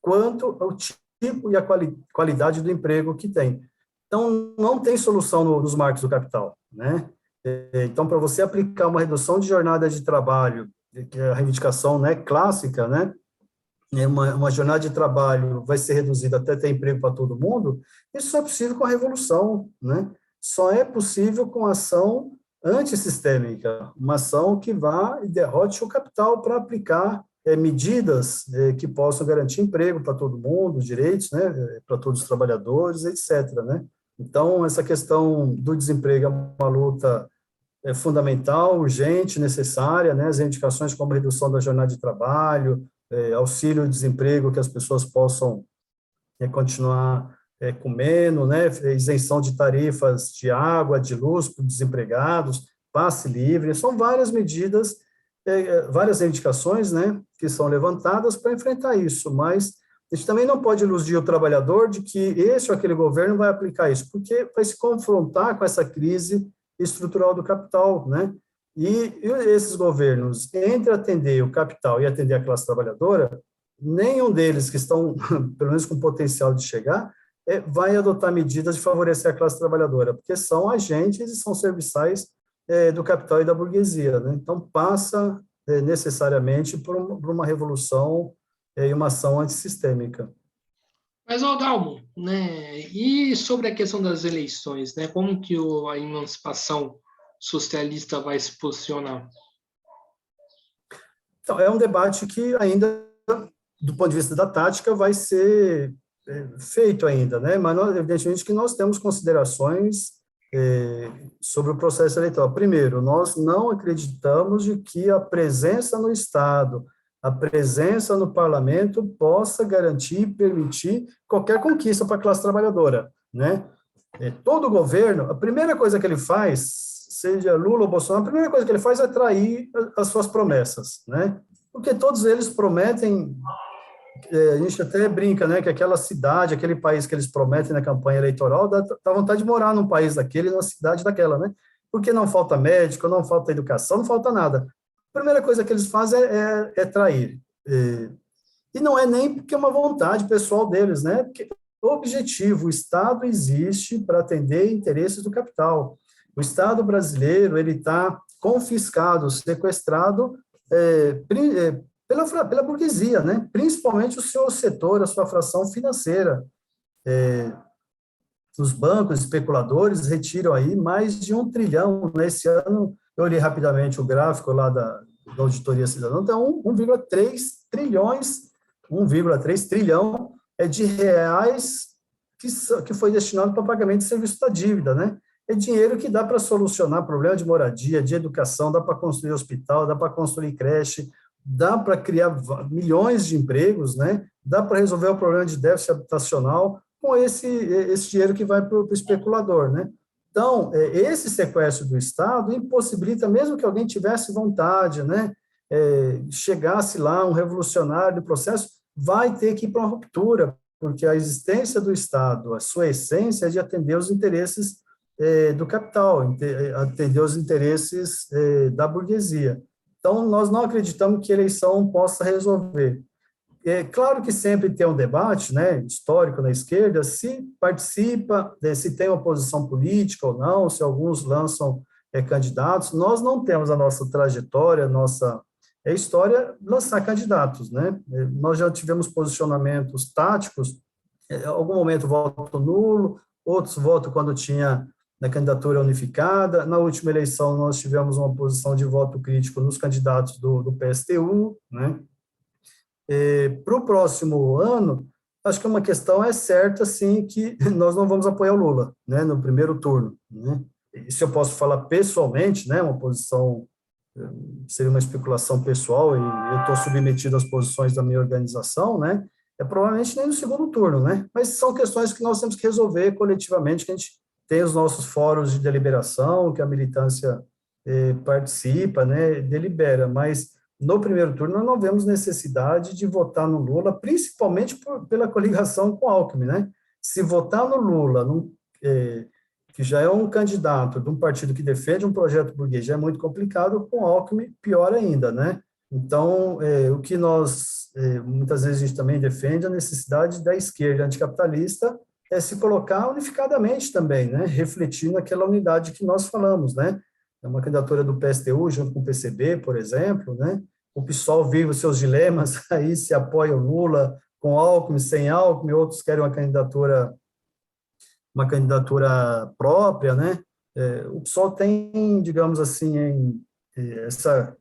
quanto o tipo e a qualidade do emprego que tem. Então, não tem solução nos marcos do capital, né? Então, para você aplicar uma redução de jornada de trabalho, que é a reivindicação, né, clássica, né? Uma jornada de trabalho vai ser reduzida até ter emprego para todo mundo, isso só é possível com a revolução, né? Só é possível com ação antissistêmica, uma ação que vá e derrote o capital para aplicar medidas que possam garantir emprego para todo mundo, direitos, né, para todos os trabalhadores, etc., né? Então, essa questão do desemprego é uma luta fundamental, urgente, necessária, né? As indicações como redução da jornada de trabalho, auxílio-desemprego, que as pessoas possam continuar comendo, né? Isenção de tarifas de água, de luz para os desempregados, passe livre, são várias medidas, várias indicações, né, que são levantadas para enfrentar isso, mas a gente também não pode iludir o trabalhador de que esse ou aquele governo vai aplicar isso, porque vai se confrontar com essa crise estrutural do capital, né? E esses governos, entre atender o capital e atender a classe trabalhadora, nenhum deles que estão, pelo menos com potencial de chegar, vai adotar medidas de favorecer a classe trabalhadora, porque são agentes e são serviçais do capital e da burguesia, né? Então, passa necessariamente por uma revolução e uma ação antissistêmica. Mas, Dalmo, né, e sobre a questão das eleições, né, como que a emancipação socialista vai se posicionar? Então, é um debate que ainda, do ponto de vista da tática, vai ser feito ainda, né? Mas, evidentemente, que nós temos considerações sobre o processo eleitoral. Primeiro, nós não acreditamos de que a presença no Estado, a presença no parlamento possa garantir e permitir qualquer conquista para a classe trabalhadora, né? Todo governo, a primeira coisa que ele faz, seja Lula ou Bolsonaro, a primeira coisa que ele faz é trair as suas promessas, né? Porque todos eles prometem, a gente até brinca, né, que aquela cidade, aquele país que eles prometem na campanha eleitoral, dá vontade de morar num país daquele, numa cidade daquela, né? Porque não falta médico, não falta educação, não falta nada. A primeira coisa que eles fazem é trair. E não é nem porque é uma vontade pessoal deles, né? Porque o objetivo, o Estado existe para atender interesses do capital. O Estado brasileiro, ele está confiscado, sequestrado pela burguesia, né? Principalmente o seu setor, a sua fração financeira. Os bancos especuladores retiram aí mais de 1 trilhão. Nesse ano, eu olhei rapidamente o gráfico lá da Auditoria Cidadã, então 1,3 trilhões, 1,3 trilhão de reais que foi destinado para pagamento de serviço da dívida, né? É dinheiro que dá para solucionar problema de moradia, de educação, dá para construir hospital, dá para construir creche, dá para criar milhões de empregos, né? Dá para resolver o problema de déficit habitacional com esse dinheiro que vai para o especulador, né? Então, esse sequestro do Estado impossibilita, mesmo que alguém tivesse vontade, né? Chegasse lá um revolucionário do processo, vai ter que ir para uma ruptura, porque a existência do Estado, a sua essência é de atender os interesses do capital, atender os interesses da burguesia. Então, nós não acreditamos que a eleição possa resolver. É claro que sempre tem um debate, né, histórico na esquerda, se participa, se tem uma posição política ou não, se alguns lançam candidatos, nós não temos a nossa trajetória, a nossa história, lançar candidatos, né? Nós já tivemos posicionamentos táticos, em algum momento voto nulo, outros voto quando tinha na candidatura unificada. Na última eleição, nós tivemos uma posição de voto crítico nos candidatos do PSTU, né? Para o próximo ano, acho que uma questão é certa, sim, que nós não vamos apoiar o Lula, né, no primeiro turno, né? Isso eu posso falar pessoalmente, né, uma posição, seria uma especulação pessoal, e eu estou submetido às posições da minha organização, né, provavelmente nem no segundo turno, né, mas são questões que nós temos que resolver coletivamente, que a gente tem os nossos fóruns de deliberação, que a militância participa, né, delibera, mas no primeiro turno nós não vemos necessidade de votar no Lula, principalmente pela coligação com o Alckmin, né, se votar no Lula, que já é um candidato de um partido que defende um projeto burguês, já é muito complicado, com o Alckmin, pior ainda, né? Então, o que nós, muitas vezes a gente também defende, a necessidade da esquerda anticapitalista se colocar unificadamente também, né? Refletir naquela unidade que nós falamos, né? É uma candidatura do PSTU junto com o PCB, por exemplo, né? O PSOL vive os seus dilemas, aí se apoia o Lula com Alckmin, sem Alckmin, outros querem uma candidatura própria, né? O PSOL tem, digamos assim, essa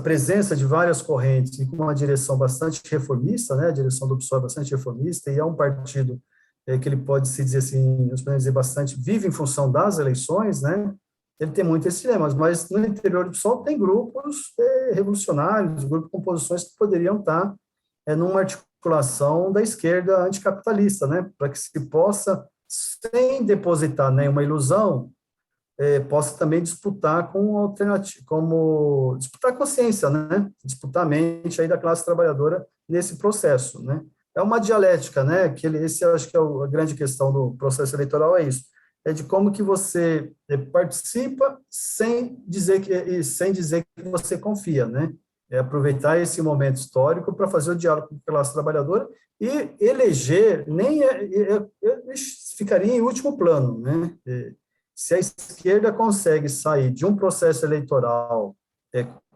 presença de várias correntes e com uma direção bastante reformista, né? A direção do PSOL é bastante reformista e é um partido que ele pode se dizer assim, nós podemos dizer bastante, vive em função das eleições, né? Ele tem muitos dilemas, mas no interior do PSOL tem grupos revolucionários, grupos com posições que poderiam estar numa articulação da esquerda anticapitalista, né? Para que se possa, sem depositar nenhuma ilusão, possa também disputar com alternativa, como disputar a consciência, né? Disputar a mente aí da classe trabalhadora nesse processo, né? É uma dialética, né? Esse eu acho que é a grande questão do processo eleitoral, é isso. É de como que você participa sem dizer que você confia, né? É aproveitar esse momento histórico para fazer o diálogo com a classe trabalhadora e eleger, ficaria em último plano, né? Se a esquerda consegue sair de um processo eleitoral,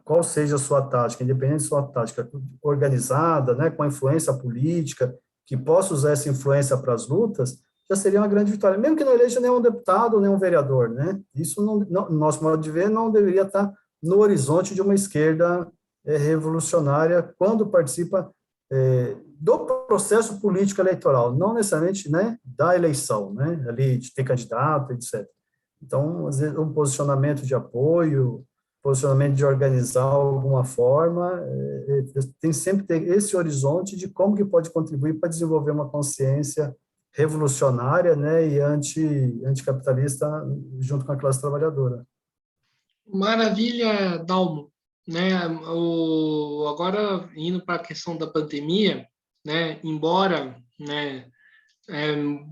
qual seja a sua tática, independente de sua tática organizada, né, com a influência política, que possa usar essa influência para as lutas, já seria uma grande vitória, mesmo que não eleja nenhum deputado, nenhum vereador, né? Isso, no nosso modo de ver, não deveria estar no horizonte de uma esquerda revolucionária quando participa do processo político eleitoral, não necessariamente, né, da eleição, né, ali de ter candidato, etc. Então, às vezes, um posicionamento de apoio, posicionamento de organizar alguma forma, tem sempre ter esse horizonte de como que pode contribuir para desenvolver uma consciência revolucionária, né, e anticapitalista junto com a classe trabalhadora. Maravilha, Dalmo, né? Agora indo para a questão da pandemia, né? Embora, né,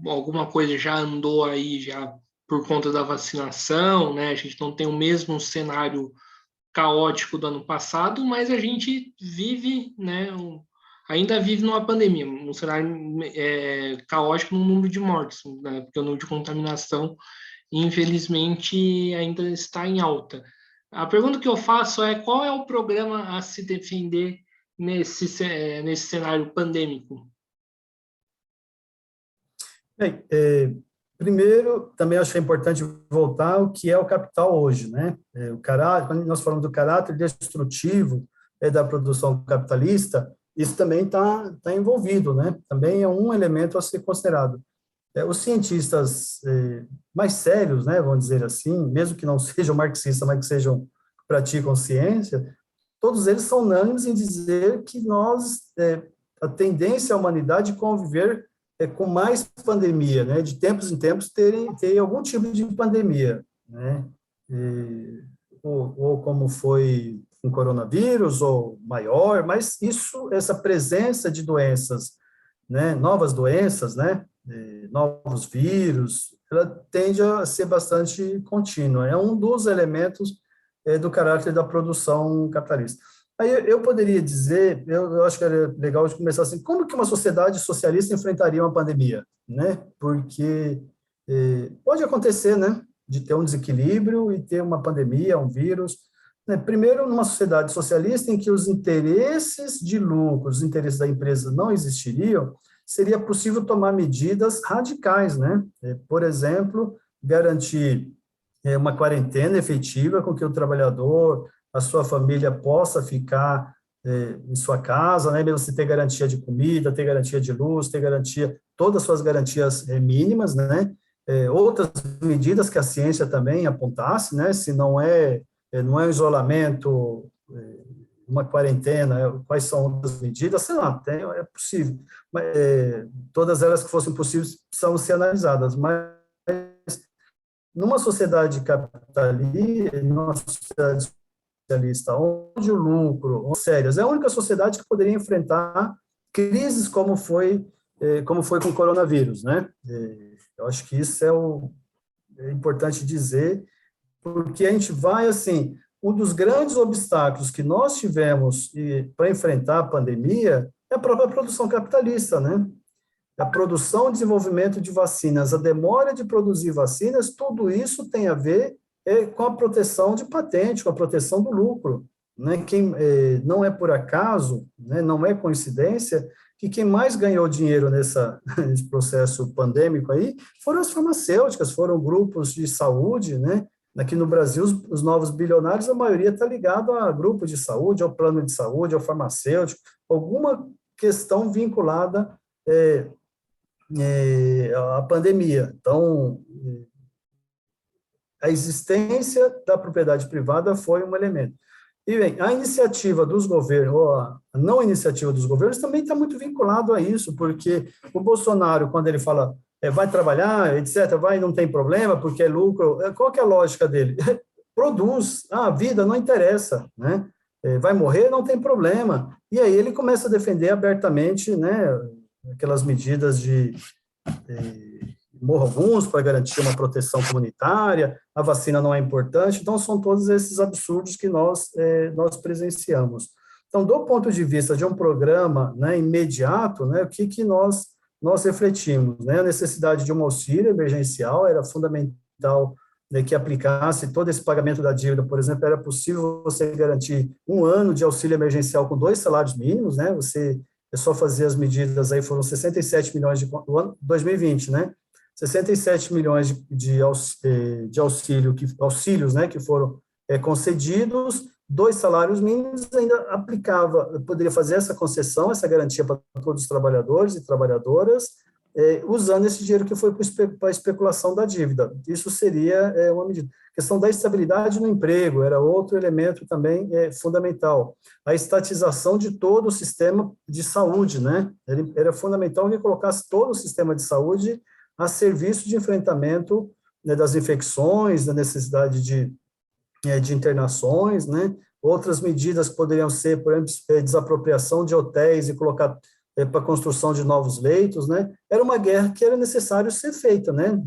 alguma coisa já andou aí já por conta da vacinação, né? A gente não tem o mesmo cenário caótico do ano passado, mas a gente vive, né? Ainda vive numa pandemia, um cenário caótico no número de mortes, né? Porque o número de contaminação, infelizmente, ainda está em alta. A pergunta que eu faço é qual é o programa a se defender nesse cenário pandêmico? Bem, primeiro, também acho que é importante voltar ao que é o capital hoje, né? O caráter, quando nós falamos do caráter destrutivo da produção capitalista, isso também está envolvido, né? Também é um elemento a ser considerado. Os cientistas mais sérios, né, vamos dizer assim, mesmo que não sejam marxistas, mas que praticam ciência, todos eles são unânimes em dizer que a tendência à humanidade conviver com mais pandemia, né, de tempos em tempos ter algum tipo de pandemia, né, ou como foi um coronavírus, ou maior, mas essa presença de doenças, né, novas doenças, né, novos vírus, ela tende a ser bastante contínua. É um dos elementos do caráter da produção capitalista. Aí eu poderia dizer, eu acho que era legal de começar assim, como que uma sociedade socialista enfrentaria uma pandemia, né? Porque pode acontecer, né? de ter um desequilíbrio e ter uma pandemia, um vírus. Né? Primeiro, numa sociedade socialista em que os interesses de lucro, os interesses da empresa não existiriam, seria possível tomar medidas radicais, né? Por exemplo, garantir uma quarentena efetiva com que o trabalhador, a sua família possa ficar em sua casa, né? Mesmo você ter garantia de comida, ter garantia de luz, ter garantia, todas as suas garantias mínimas, né? Outras medidas que a ciência também apontasse, né? Se não é um isolamento, uma quarentena, quais são outras medidas, sei lá, é possível. Mas, todas elas que fossem possíveis precisam ser analisadas, mas numa sociedade capitalista, numa sociedade socialista, onde o lucro, sérias, é a única sociedade que poderia enfrentar crises como foi com o coronavírus, né? Eu acho que isso é importante dizer, porque a gente vai, assim, um dos grandes obstáculos que nós tivemos para enfrentar a pandemia é a própria produção capitalista, né? A produção e desenvolvimento de vacinas, a demora de produzir vacinas, tudo isso tem a ver com a proteção de patente, com a proteção do lucro. Né? Não é por acaso, né? Não é coincidência, que quem mais ganhou dinheiro nesse processo pandêmico aí foram as farmacêuticas, foram grupos de saúde, né? Aqui no Brasil, os novos bilionários, a maioria está ligado a grupo de saúde, ao plano de saúde, ao farmacêutico, alguma questão vinculada à pandemia. Então, a existência da propriedade privada foi um elemento. E, bem, a iniciativa dos governos, ou a não iniciativa dos governos, também está muito vinculado a isso, porque o Bolsonaro, quando ele fala vai trabalhar, etc., não tem problema, porque é lucro, qual que é a lógica dele? Produz, a vida não interessa, né? Vai morrer, não tem problema. E aí ele começa a defender abertamente, né, aquelas medidas de morram alguns para garantir uma proteção comunitária, a vacina não é importante, então são todos esses absurdos que nós presenciamos. Então, do ponto de vista de um programa, né, imediato, né, o que nós refletimos, né, a necessidade de um auxílio emergencial era fundamental, né, que aplicasse todo esse pagamento da dívida, por exemplo, era possível você garantir 1 ano de auxílio emergencial com 2 salários mínimos, né, é só fazer as medidas aí, foram 67 milhões do ano 2020, né, 67 milhões de auxílios, né, que foram concedidos, 2 salários mínimos, ainda poderia fazer essa concessão, essa garantia para todos os trabalhadores e trabalhadoras, usando esse dinheiro que foi para a especulação da dívida. Isso seria uma medida. A questão da estabilidade no emprego era outro elemento também fundamental. A estatização de todo o sistema de saúde, né? Era fundamental que colocasse todo o sistema de saúde a serviço de enfrentamento, né, das infecções, da necessidade de internações, né? Outras medidas que poderiam ser, por exemplo, desapropriação de hotéis e colocar para a construção de novos leitos, né? Era uma guerra que era necessário ser feita, né?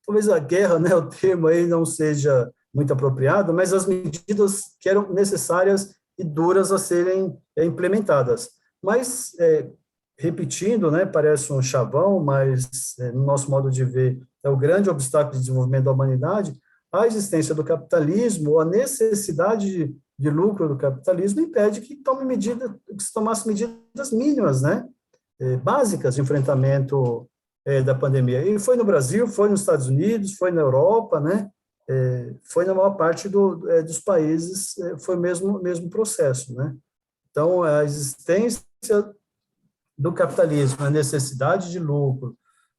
Talvez a guerra, né, o termo aí não seja muito apropriado, mas as medidas que eram necessárias e duras a serem implementadas. Mas, repetindo, né, parece um chavão, mas no nosso modo de ver é o grande obstáculo de desenvolvimento da humanidade, a existência do capitalismo, a necessidade de lucro do capitalismo impede que se tomasse medidas mínimas, né, básicas de enfrentamento da pandemia. E foi no Brasil, foi nos Estados Unidos, foi na Europa, né, foi na maior parte dos países, foi o mesmo processo, né. Então, a existência do capitalismo, a necessidade de lucro,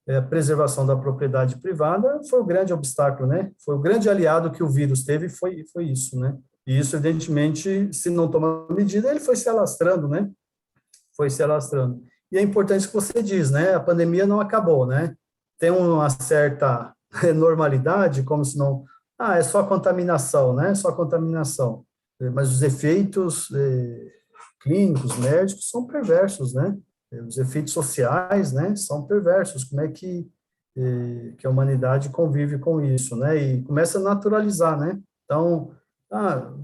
a preservação da propriedade privada foi o grande obstáculo, né? Foi o grande aliado que o vírus teve, foi isso, né? E isso, evidentemente, se não tomar medida, ele foi se alastrando, né? Foi se alastrando. E é importante o que você diz, né? A pandemia não acabou, né? Tem uma certa normalidade, como se não... é só contaminação, né? Só contaminação. Mas os efeitos clínicos, médicos, são perversos, né? Os efeitos sociais, né, são perversos. Como é que a humanidade convive com isso, né? E começa a naturalizar, né? Então,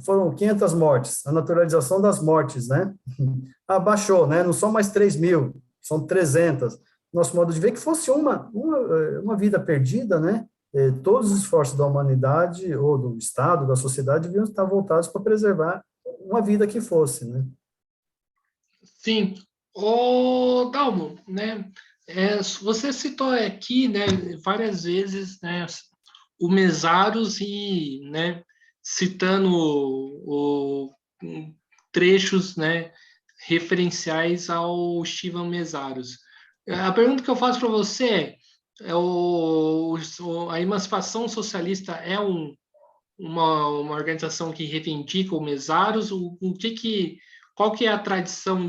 foram 500 mortes, a naturalização das mortes, né? Baixou, né? Não são mais 3.000, são 300. nosso modo de ver, que fosse uma vida perdida, né? Todos os esforços da humanidade, ou do Estado, da sociedade, deviam estar voltados para preservar uma vida que fosse, né? Sim. O Dalmo, né? Você citou aqui, né, várias vezes, né, o Mesaros e, né, citando trechos, né, referenciais ao Steven Mesaros. A pergunta que eu faço para você a emancipação socialista é uma organização que reivindica o Mesaros? Qual que é a tradição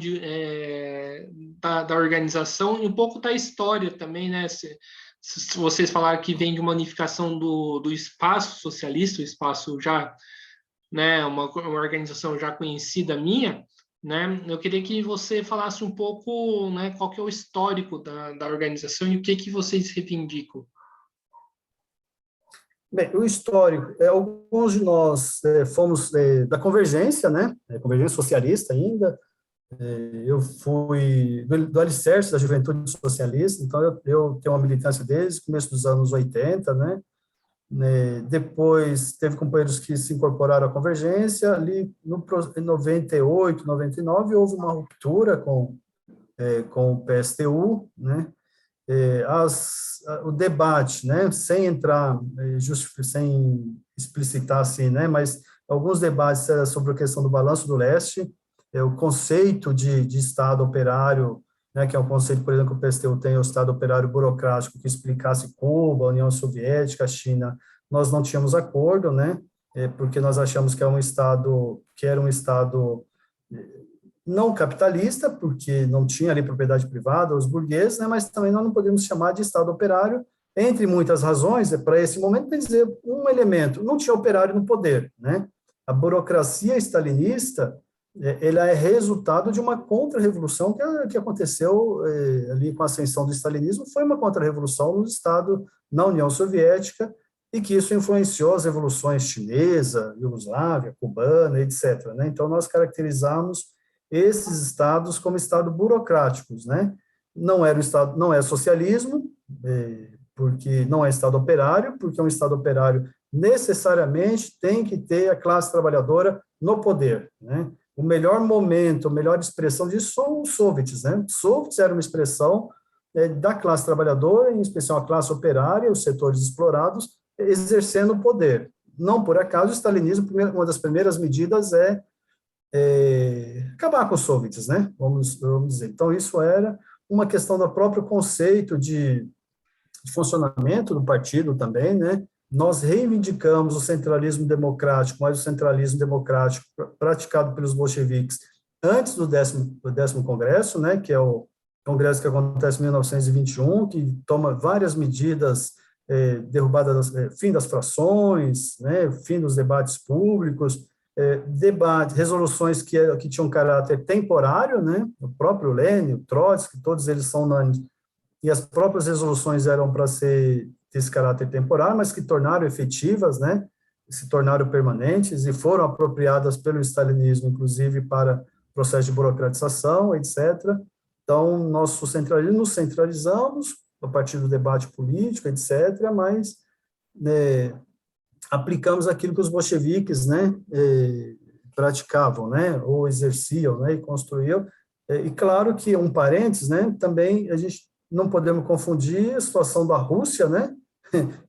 da organização e um pouco da história também, né? Se vocês falaram que vem de uma unificação do espaço socialista, o espaço já, né, uma organização já conhecida minha, né? Eu queria que você falasse um pouco, né, qual que é o histórico da organização e o que vocês reivindicam. Bem, o histórico, alguns de nós fomos da Convergência, né? Convergência Socialista ainda. Eu fui do Alicerce da Juventude Socialista, então eu tenho uma militância desde o começo dos anos 80, né? Depois teve companheiros que se incorporaram à Convergência, ali em 98, 99, houve uma ruptura com o PSTU, né? O debate, né, sem entrar, sem explicitar assim, né, mas alguns debates sobre a questão do balanço do leste, o conceito de Estado operário, né, que é um conceito, por exemplo, que o PSTU tem, o Estado operário burocrático, que explicasse Cuba, a União Soviética, a China, nós não tínhamos acordo, né, porque nós achamos que era um Estado não capitalista, porque não tinha ali propriedade privada, os burgueses, né, mas também nós não podemos chamar de Estado operário, entre muitas razões, para esse momento, para dizer um elemento, não tinha operário no poder, né? A burocracia stalinista, ela é resultado de uma contra-revolução que aconteceu ali com a ascensão do stalinismo, foi uma contra-revolução no Estado, na União Soviética, e que isso influenciou as revoluções chinesa, iugoslávia, cubana, etc., né? Então, nós caracterizamos esses estados como estados burocráticos, né? Não era o estado, não é socialismo, porque não é estado operário, porque um estado operário necessariamente tem que ter a classe trabalhadora no poder, né? O melhor momento, a melhor expressão disso são os soviets, né? Os soviets era uma expressão da classe trabalhadora, em especial a classe operária, os setores explorados, exercendo o poder. Não por acaso, o stalinismo, uma das primeiras medidas acabar com os soviets, né? Vamos dizer. Então, isso era uma questão do próprio conceito de funcionamento do partido também, né? Nós reivindicamos o centralismo democrático, mas o centralismo democrático praticado pelos bolcheviques antes do 10º Congresso, né? Que é o congresso que acontece em 1921, que toma várias medidas, fim das frações, né? Fim dos debates públicos, resoluções que tinham caráter temporário, né? O próprio Lenin, o Trotsky, todos eles são unânimes, e as próprias resoluções eram para ter esse caráter temporário, mas que tornaram efetivas, né? Se tornaram permanentes e foram apropriadas pelo stalinismo, inclusive para processo de burocratização, etc. Então, nosso centralismo, nos centralizamos a partir do debate político, etc., mas né, aplicamos aquilo que os bolcheviques, né, praticavam, né, ou exerciam, né, e construíam. E claro que, um parênteses, né, também a gente não podemos confundir a situação da Rússia, né,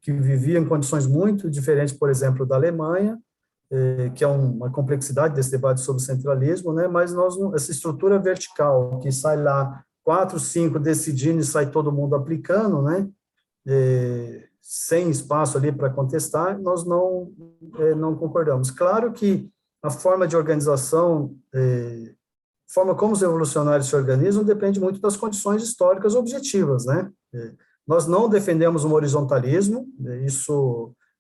que vivia em condições muito diferentes, por exemplo, da Alemanha, que é uma complexidade desse debate sobre centralismo, né, mas essa estrutura vertical, que sai lá 4, 5 decidindo e sai todo mundo aplicando, né, sem espaço ali para contestar, nós não concordamos. Claro que a forma de organização, a forma como os revolucionários se organizam, depende muito das condições históricas objetivas, né? Nós não defendemos um horizontalismo,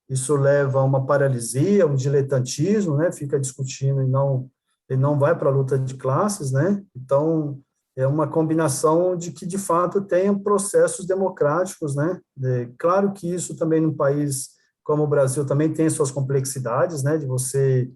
isso leva a uma paralisia, um diletantismo, né? Fica discutindo e não vai para a luta de classes, né? Então, é uma combinação de que, de fato, tenham processos democráticos, né? Claro que isso também, num país como o Brasil, também tem suas complexidades, né? De você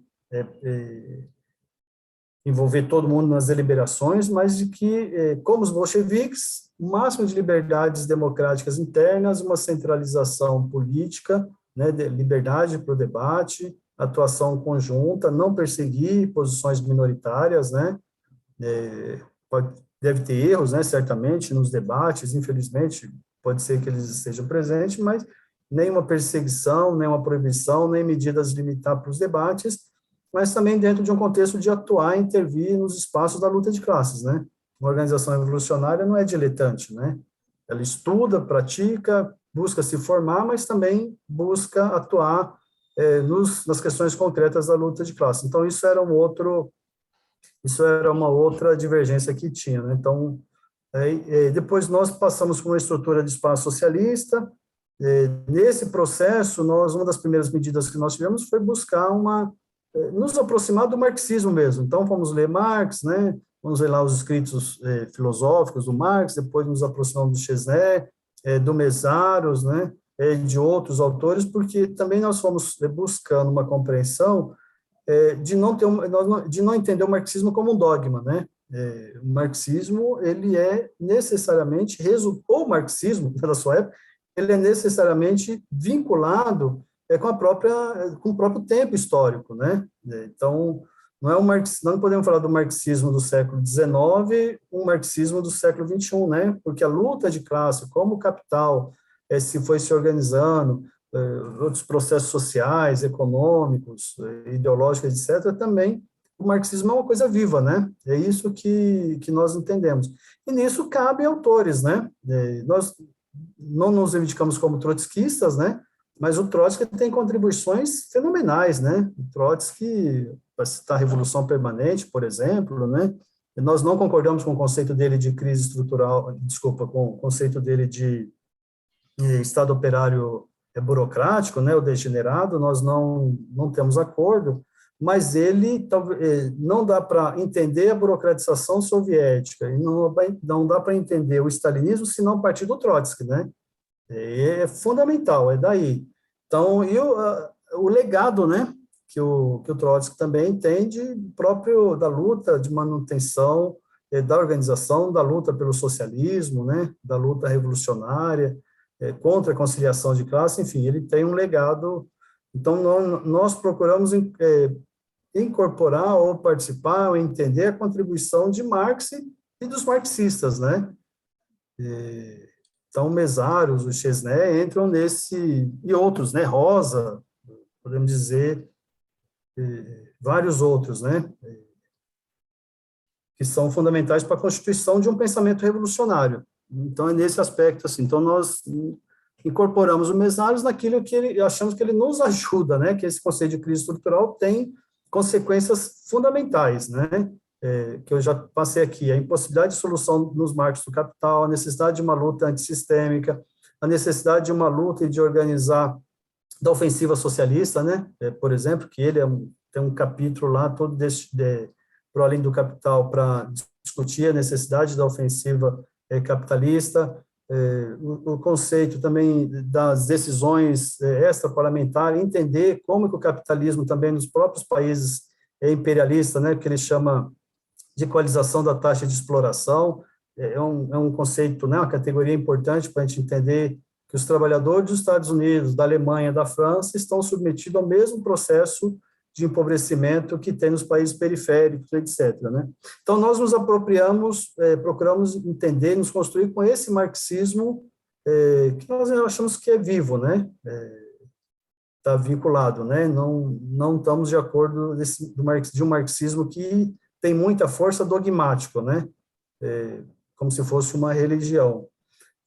envolver todo mundo nas deliberações, mas de que, como os bolcheviques, o máximo de liberdades democráticas internas, uma centralização política, né, de liberdade para o debate, atuação conjunta, não perseguir posições minoritárias, né, deve ter erros, né, certamente, nos debates, infelizmente, pode ser que eles estejam presentes, mas nenhuma perseguição, nenhuma proibição, nem medidas limitar para os debates, mas também dentro de um contexto de atuar e intervir nos espaços da luta de classes, né? Uma organização revolucionária não é diletante, né? Ela estuda, pratica, busca se formar, mas também busca atuar nas questões concretas da luta de classe. Então, isso era uma outra divergência que tinha, né? Então, depois nós passamos por uma estrutura de espaço socialista. Nesse processo, uma das primeiras medidas que nós tivemos foi buscar nos aproximar do marxismo mesmo. Então, vamos ler Marx, né? Vamos ler lá os escritos filosóficos do Marx, depois nos aproximamos do Chesney, do Mesaros, né? De outros autores, porque também nós fomos buscando uma compreensão de não entender o marxismo como um dogma, né? O marxismo, ele é necessariamente, o marxismo, da sua época, ele é necessariamente vinculado com o próprio tempo histórico, né? Então, não podemos falar do marxismo do século XIX, um marxismo do século XXI, né? Porque a luta de classe, como o capital se foi se organizando, outros processos sociais, econômicos, ideológicos, etc., também o marxismo é uma coisa viva, né? É isso que nós entendemos. E nisso cabe autores, né? Nós não nos reivindicamos como trotskistas, né? Mas o Trotsky tem contribuições fenomenais, né? O Trotsky, para citar a Revolução Permanente, por exemplo, né? Nós não concordamos com o conceito dele de crise estrutural, desculpa, com o conceito dele de Estado operário burocrático, né? O degenerado, nós não temos acordo, mas ele não dá para entender a burocratização soviética e não dá para entender o stalinismo se não partir do Trotsky, né? É fundamental, é daí. Então, e o legado, né, que o Trotsky também tem da luta de manutenção da organização, da luta pelo socialismo, né, da luta revolucionária, contra a conciliação de classe, enfim, ele tem um legado. Então, nós procuramos incorporar ou participar ou entender a contribuição de Marx e dos marxistas, né? Então, Mesaros, o Chesney entram nesse, e outros, né? Rosa, podemos dizer, vários outros, né? Que são fundamentais para a constituição de um pensamento revolucionário. Então, é nesse aspecto, assim, então nós incorporamos o Mesaros naquilo que achamos que ele nos ajuda, né? Que esse conceito de crise estrutural tem consequências fundamentais, né? Que eu já passei aqui, a impossibilidade de solução nos marcos do capital, a necessidade de uma luta antissistêmica, a necessidade de uma luta e de organizar da ofensiva socialista, né? Por exemplo, que ele tem um capítulo lá todo para além do capital para discutir a necessidade da ofensiva capitalista, o conceito também das decisões extraparlamentares, entender como que o capitalismo também nos próprios países é imperialista, né? Que ele chama de equalização da taxa de exploração, é um conceito, né, uma categoria importante para a gente entender que os trabalhadores dos Estados Unidos, da Alemanha, da França, estão submetidos ao mesmo processo de empobrecimento que tem nos países periféricos, etc., né? Então, nós nos apropriamos, procuramos entender, nos construir com esse marxismo que nós achamos que é vivo, né? Está vinculado, né? Não estamos de acordo de um marxismo que tem muita força dogmático, né? Como se fosse uma religião.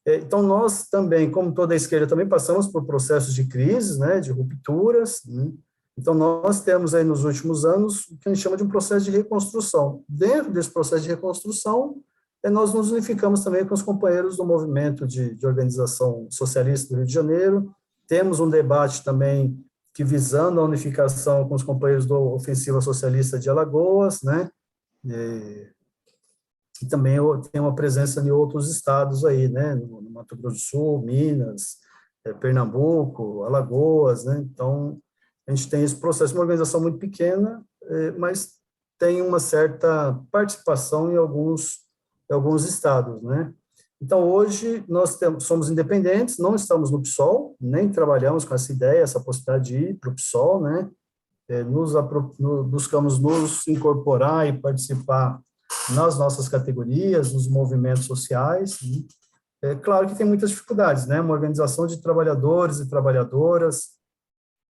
Então, nós também, como toda a esquerda, também passamos por processos de crises, né? De rupturas, né? Então, nós temos aí nos últimos anos o que a gente chama de um processo de reconstrução. Dentro desse processo de reconstrução, nós nos unificamos também com os companheiros do movimento de organização socialista do Rio de Janeiro. Temos um debate também que visando a unificação com os companheiros da Ofensiva Socialista de Alagoas, né? E também tem uma presença em outros estados aí, né? No Mato Grosso do Sul, Minas, Pernambuco, Alagoas, né? Então, a gente tem esse processo, uma organização muito pequena, mas tem uma certa participação em alguns estados, né? Então, hoje, somos independentes, não estamos no PSOL, nem trabalhamos com essa ideia, essa possibilidade de ir para o PSOL, né? Buscamos nos incorporar e participar nas nossas categorias, nos movimentos sociais. Né? É claro que tem muitas dificuldades, né? Uma organização de trabalhadores e trabalhadoras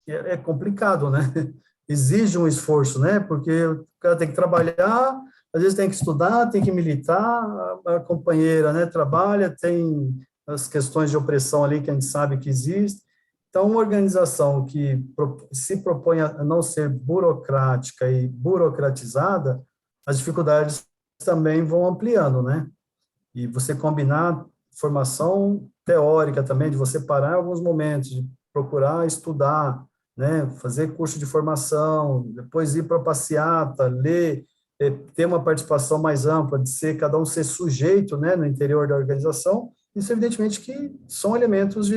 é complicado, né? Exige um esforço, né? Porque o cara tem que trabalhar, às vezes tem que estudar, tem que militar, a companheira, né, trabalha, tem as questões de opressão ali que a gente sabe que existe. Então, uma organização que se propõe a não ser burocrática e burocratizada, as dificuldades também vão ampliando, né? E você combinar formação teórica também, de você parar em alguns momentos, de procurar estudar, né, fazer curso de formação, depois ir para a passeata, ler, ter uma participação mais ampla, de ser cada um ser sujeito, né, no interior da organização, isso evidentemente que são elementos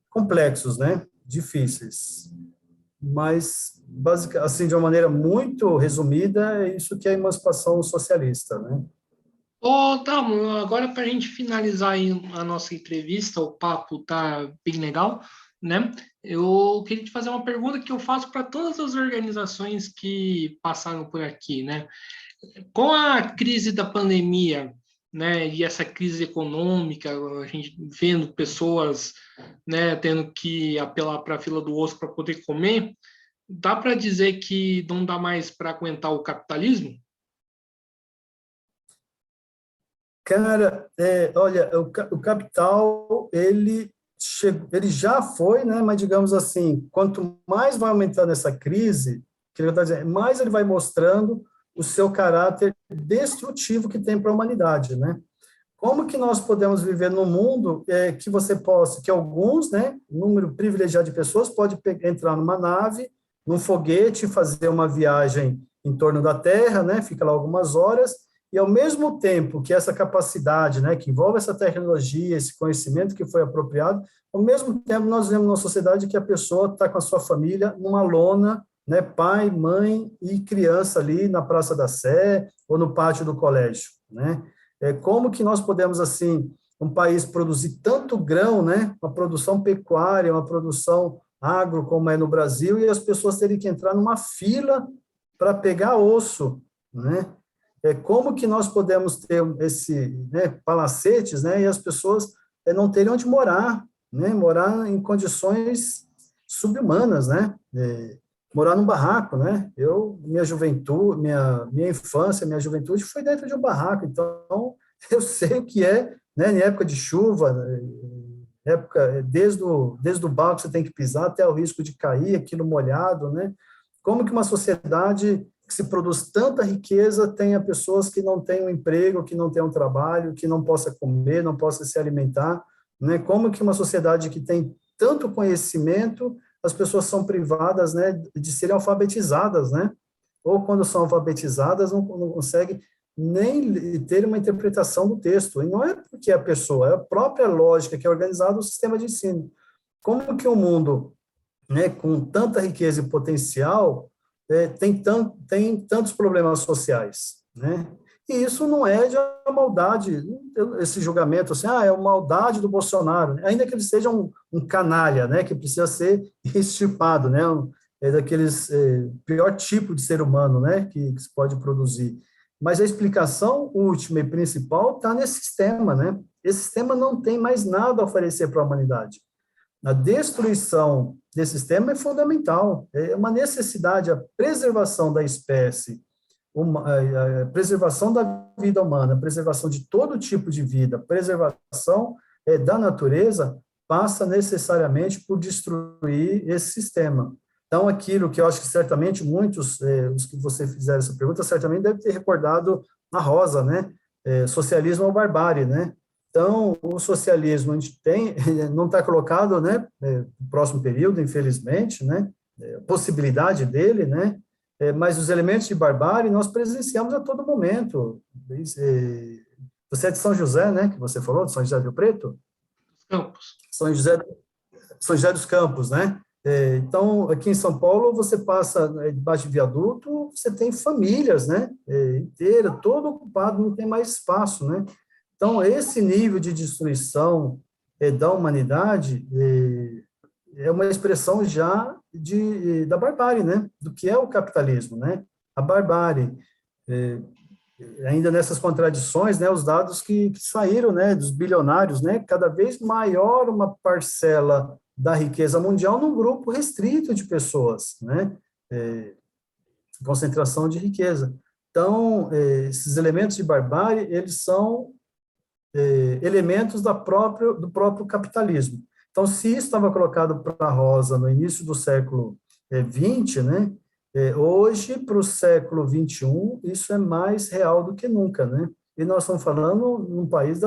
complexos, né, difíceis. Mas, assim, de uma maneira muito resumida, é isso que é a emancipação socialista, né? Ô, Dalmo, agora para a gente finalizar aí a nossa entrevista, o papo tá bem legal, né? Eu queria te fazer uma pergunta que eu faço para todas as organizações que passaram por aqui, né? Com a crise da pandemia, né, e essa crise econômica, a gente vendo pessoas, né, tendo que apelar para a fila do osso para poder comer, dá para dizer que não dá mais para aguentar o capitalismo? Cara, olha, o capital, ele já foi, né, mas digamos assim, quanto mais vai aumentando essa crise, que ele está dizendo, mais ele vai mostrando o seu caráter destrutivo que tem para a humanidade, né? Como que nós podemos viver num mundo que você possa, que alguns, né, um número privilegiado de pessoas pode entrar numa nave, num foguete, fazer uma viagem em torno da Terra, né, fica lá algumas horas, e ao mesmo tempo que essa capacidade, né, que envolve essa tecnologia, esse conhecimento que foi apropriado, ao mesmo tempo nós vivemos numa sociedade que a pessoa está com a sua família numa lona, né, pai, mãe e criança ali na Praça da Sé ou no pátio do colégio, né? Como que nós podemos, assim, um país produzir tanto grão, né, uma produção pecuária, uma produção agro, como é no Brasil, e as pessoas terem que entrar numa fila para pegar osso, né? Como que nós podemos ter né, palacetes, né, e as pessoas não terem onde morar, né, morar em condições subhumanas, né, morar num barraco, né, minha juventude, minha infância, minha juventude foi dentro de um barraco, então eu sei o que é, né, em época de chuva, desde o barco que você tem que pisar até o risco de cair, aquilo molhado, né, como que uma sociedade que se produz tanta riqueza tenha pessoas que não têm um emprego, que não têm um trabalho, que não possa comer, não possa se alimentar, né? Como que uma sociedade que tem tanto conhecimento, as pessoas são privadas, né, de serem alfabetizadas, né? Ou quando são alfabetizadas não conseguem nem ter uma interpretação do texto. E não é porque a pessoa, é a própria lógica que é organizada o sistema de ensino. Como que o mundo, né, com tanta riqueza e potencial, tem tantos problemas sociais, né? E isso não é de uma maldade, esse julgamento assim, é uma maldade do Bolsonaro, ainda que ele seja um canalha, né, que precisa ser extirpado, né, daqueles pior tipo de ser humano, né, que se pode produzir. Mas a explicação última e principal está nesse sistema, né? Esse sistema não tem mais nada a oferecer para a humanidade. A destruição desse sistema é fundamental, é uma necessidade, a preservação da espécie, a preservação da vida humana, a preservação de todo tipo de vida, a preservação da natureza, passa necessariamente por destruir esse sistema. Então, aquilo que eu acho que certamente muitos, os que você fizeram essa pergunta, certamente deve ter recordado a Rosa, né? Socialismo ou barbárie, né? Então, o socialismo a gente não está colocado, né, no próximo período, infelizmente, né, possibilidade dele, né, mas os elementos de barbárie nós presenciamos a todo momento. Você é de São José, né, que você falou, de São José do Rio Preto? Campos. São José dos Campos, né? Então, aqui em São Paulo, você passa debaixo de viaduto, você tem famílias, né, inteiras, todo ocupado, não tem mais espaço, né? Então, esse nível de destruição da humanidade é uma expressão já da barbárie, né? Do que é o capitalismo, né? A barbárie. Ainda nessas contradições, né? Os dados que saíram, né? Dos bilionários, né? Cada vez maior uma parcela da riqueza mundial num grupo restrito de pessoas, né? Concentração de riqueza. Então, esses elementos de barbárie, eles são elementos do próprio capitalismo. Então, se isso estava colocado para a Rosa no início do século XX, né, hoje, para o século XXI, isso é mais real do que nunca, né? E nós estamos falando num país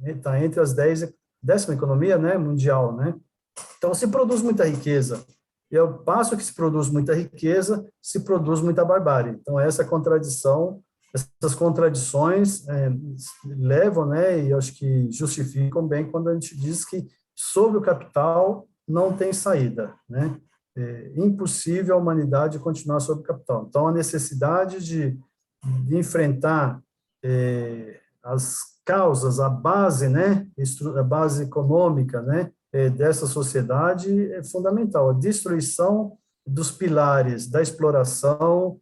está entre as 10ª economia, né, mundial, né? Então, se produz muita riqueza, e ao passo que se produz muita riqueza, se produz muita barbárie. Então, essa contradição, essas contradições levam, né, e acho que justificam bem quando a gente diz que sobre o capital não tem saída, né? É impossível a humanidade continuar sobre o capital. Então, a necessidade de enfrentar as causas, a base, né, a base econômica, né, dessa sociedade é fundamental. A destruição dos pilares da exploração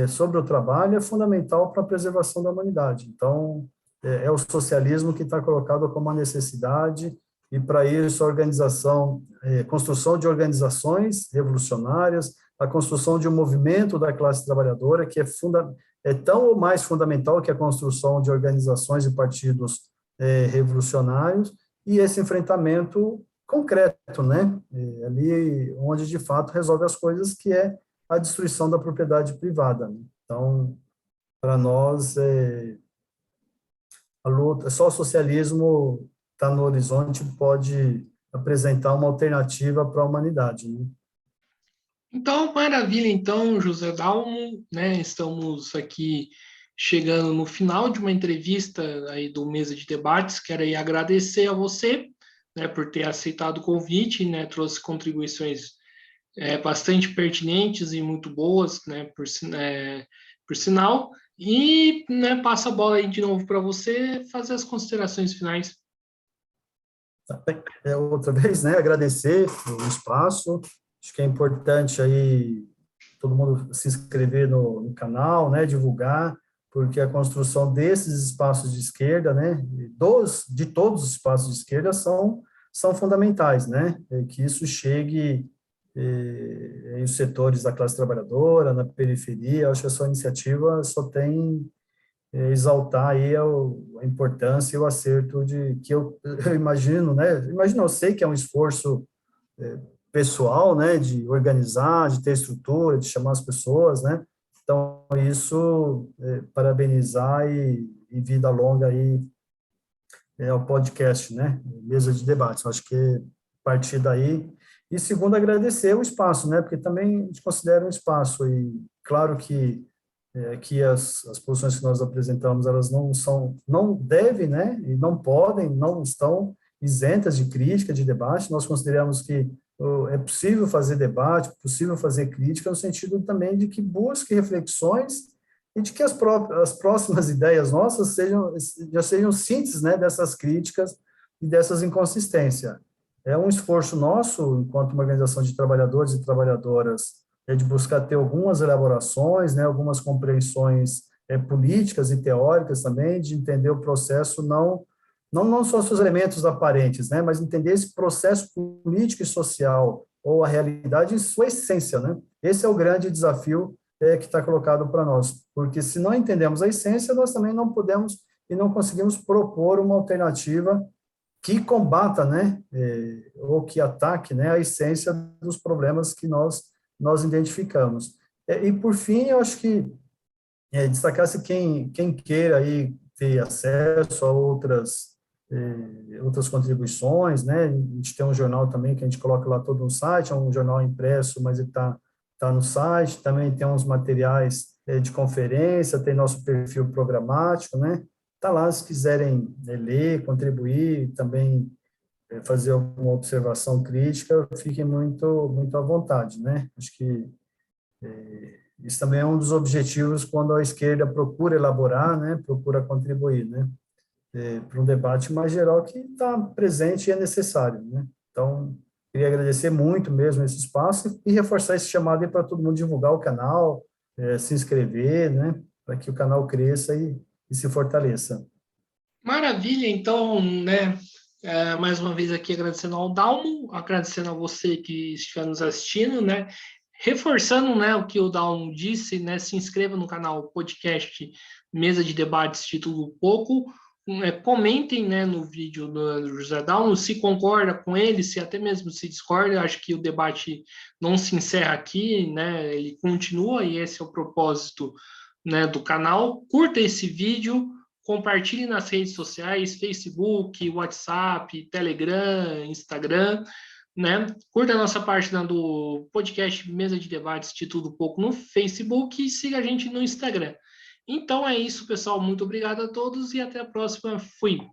sobre o trabalho é fundamental para a preservação da humanidade. Então, é o socialismo que está colocado como uma necessidade, e para isso a organização, construção de organizações revolucionárias, a construção de um movimento da classe trabalhadora, que é tão ou mais fundamental que a construção de organizações e partidos revolucionários, e esse enfrentamento concreto, né? Ali onde de fato resolve as coisas, que é a destruição da propriedade privada, né? Então, para nós, a luta, só o socialismo está no horizonte, pode apresentar uma alternativa para a humanidade, né? Então, maravilha, então, José Dalmo, né? Estamos aqui chegando no final de uma entrevista aí do Mesa de Debates. Quero aí agradecer a você, né, por ter aceitado o convite, né? Trouxe contribuições bastante pertinentes e muito boas, né? Por sinal. E, né, passa a bola aí de novo para você fazer as considerações finais. Outra vez, né, agradecer o espaço. Acho que é importante aí todo mundo se inscrever no canal, né, divulgar, porque a construção desses espaços de esquerda, né, de todos os espaços de esquerda são fundamentais, né, que isso chegue em setores da classe trabalhadora, na periferia. Acho que a sua iniciativa só tem exaltar aí a importância e o acerto que eu imagino, né? Imagino, eu sei que é um esforço pessoal, né? De organizar, de ter estrutura, de chamar as pessoas, né? Então, isso, parabenizar e vida longa aí ao podcast, né? Mesa de debates. Acho que a partir daí. E segundo, agradecer o espaço, né? Porque também a gente considera um espaço, e claro que que as posições que nós apresentamos, elas não devem, né, e não podem, não estão isentas de crítica, de debate. Nós consideramos que é possível fazer debate, possível fazer crítica, no sentido também de que busque reflexões e de que as próximas ideias nossas já sejam síntese, né, dessas críticas e dessas inconsistências. É um esforço nosso, enquanto uma organização de trabalhadores e trabalhadoras, de buscar ter algumas elaborações, né, algumas compreensões políticas e teóricas também, de entender o processo, não só seus elementos aparentes, né, mas entender esse processo político e social, ou a realidade em sua essência, né? Esse é o grande desafio que está colocado para nós, porque se não entendemos a essência, nós também não podemos e não conseguimos propor uma alternativa que combata, né, ou que ataque, né, a essência dos problemas que nós identificamos. E, por fim, eu acho que destacar-se quem queira aí ter acesso a outras contribuições, né? A gente tem um jornal também que a gente coloca lá todo no site, é um jornal impresso, mas ele tá no site. Também tem uns materiais de conferência, tem nosso perfil programático, né? Tá lá, se quiserem ler, contribuir, também fazer alguma observação crítica, fiquem muito, muito à vontade, né? Acho que isso também é um dos objetivos quando a esquerda procura elaborar, né? Procura contribuir, né? para um debate mais geral que está presente e é necessário, né? Então, queria agradecer muito mesmo esse espaço e reforçar esse chamado aí para todo mundo divulgar o canal, se inscrever, né? Para que o canal cresça e se fortaleça. Maravilha, então, né? Mais uma vez aqui agradecendo ao Dalmo, agradecendo a você que estiver nos assistindo, né? Reforçando, né, o que o Dalmo disse, né? Se inscreva no canal podcast Mesa de Debates Título Pouco, comentem, né, no vídeo do José Dalmo, se concorda com ele, se até mesmo se discorda. Acho que o debate não se encerra aqui, né? Ele continua e esse é o propósito, né, do canal. Curta esse vídeo, compartilhe nas redes sociais, Facebook, WhatsApp, Telegram, Instagram, né? Curta a nossa página do podcast Mesa de Debates de Tudo Pouco no Facebook e siga a gente no Instagram. Então é isso, pessoal. Muito obrigado a todos e até a próxima. Fui.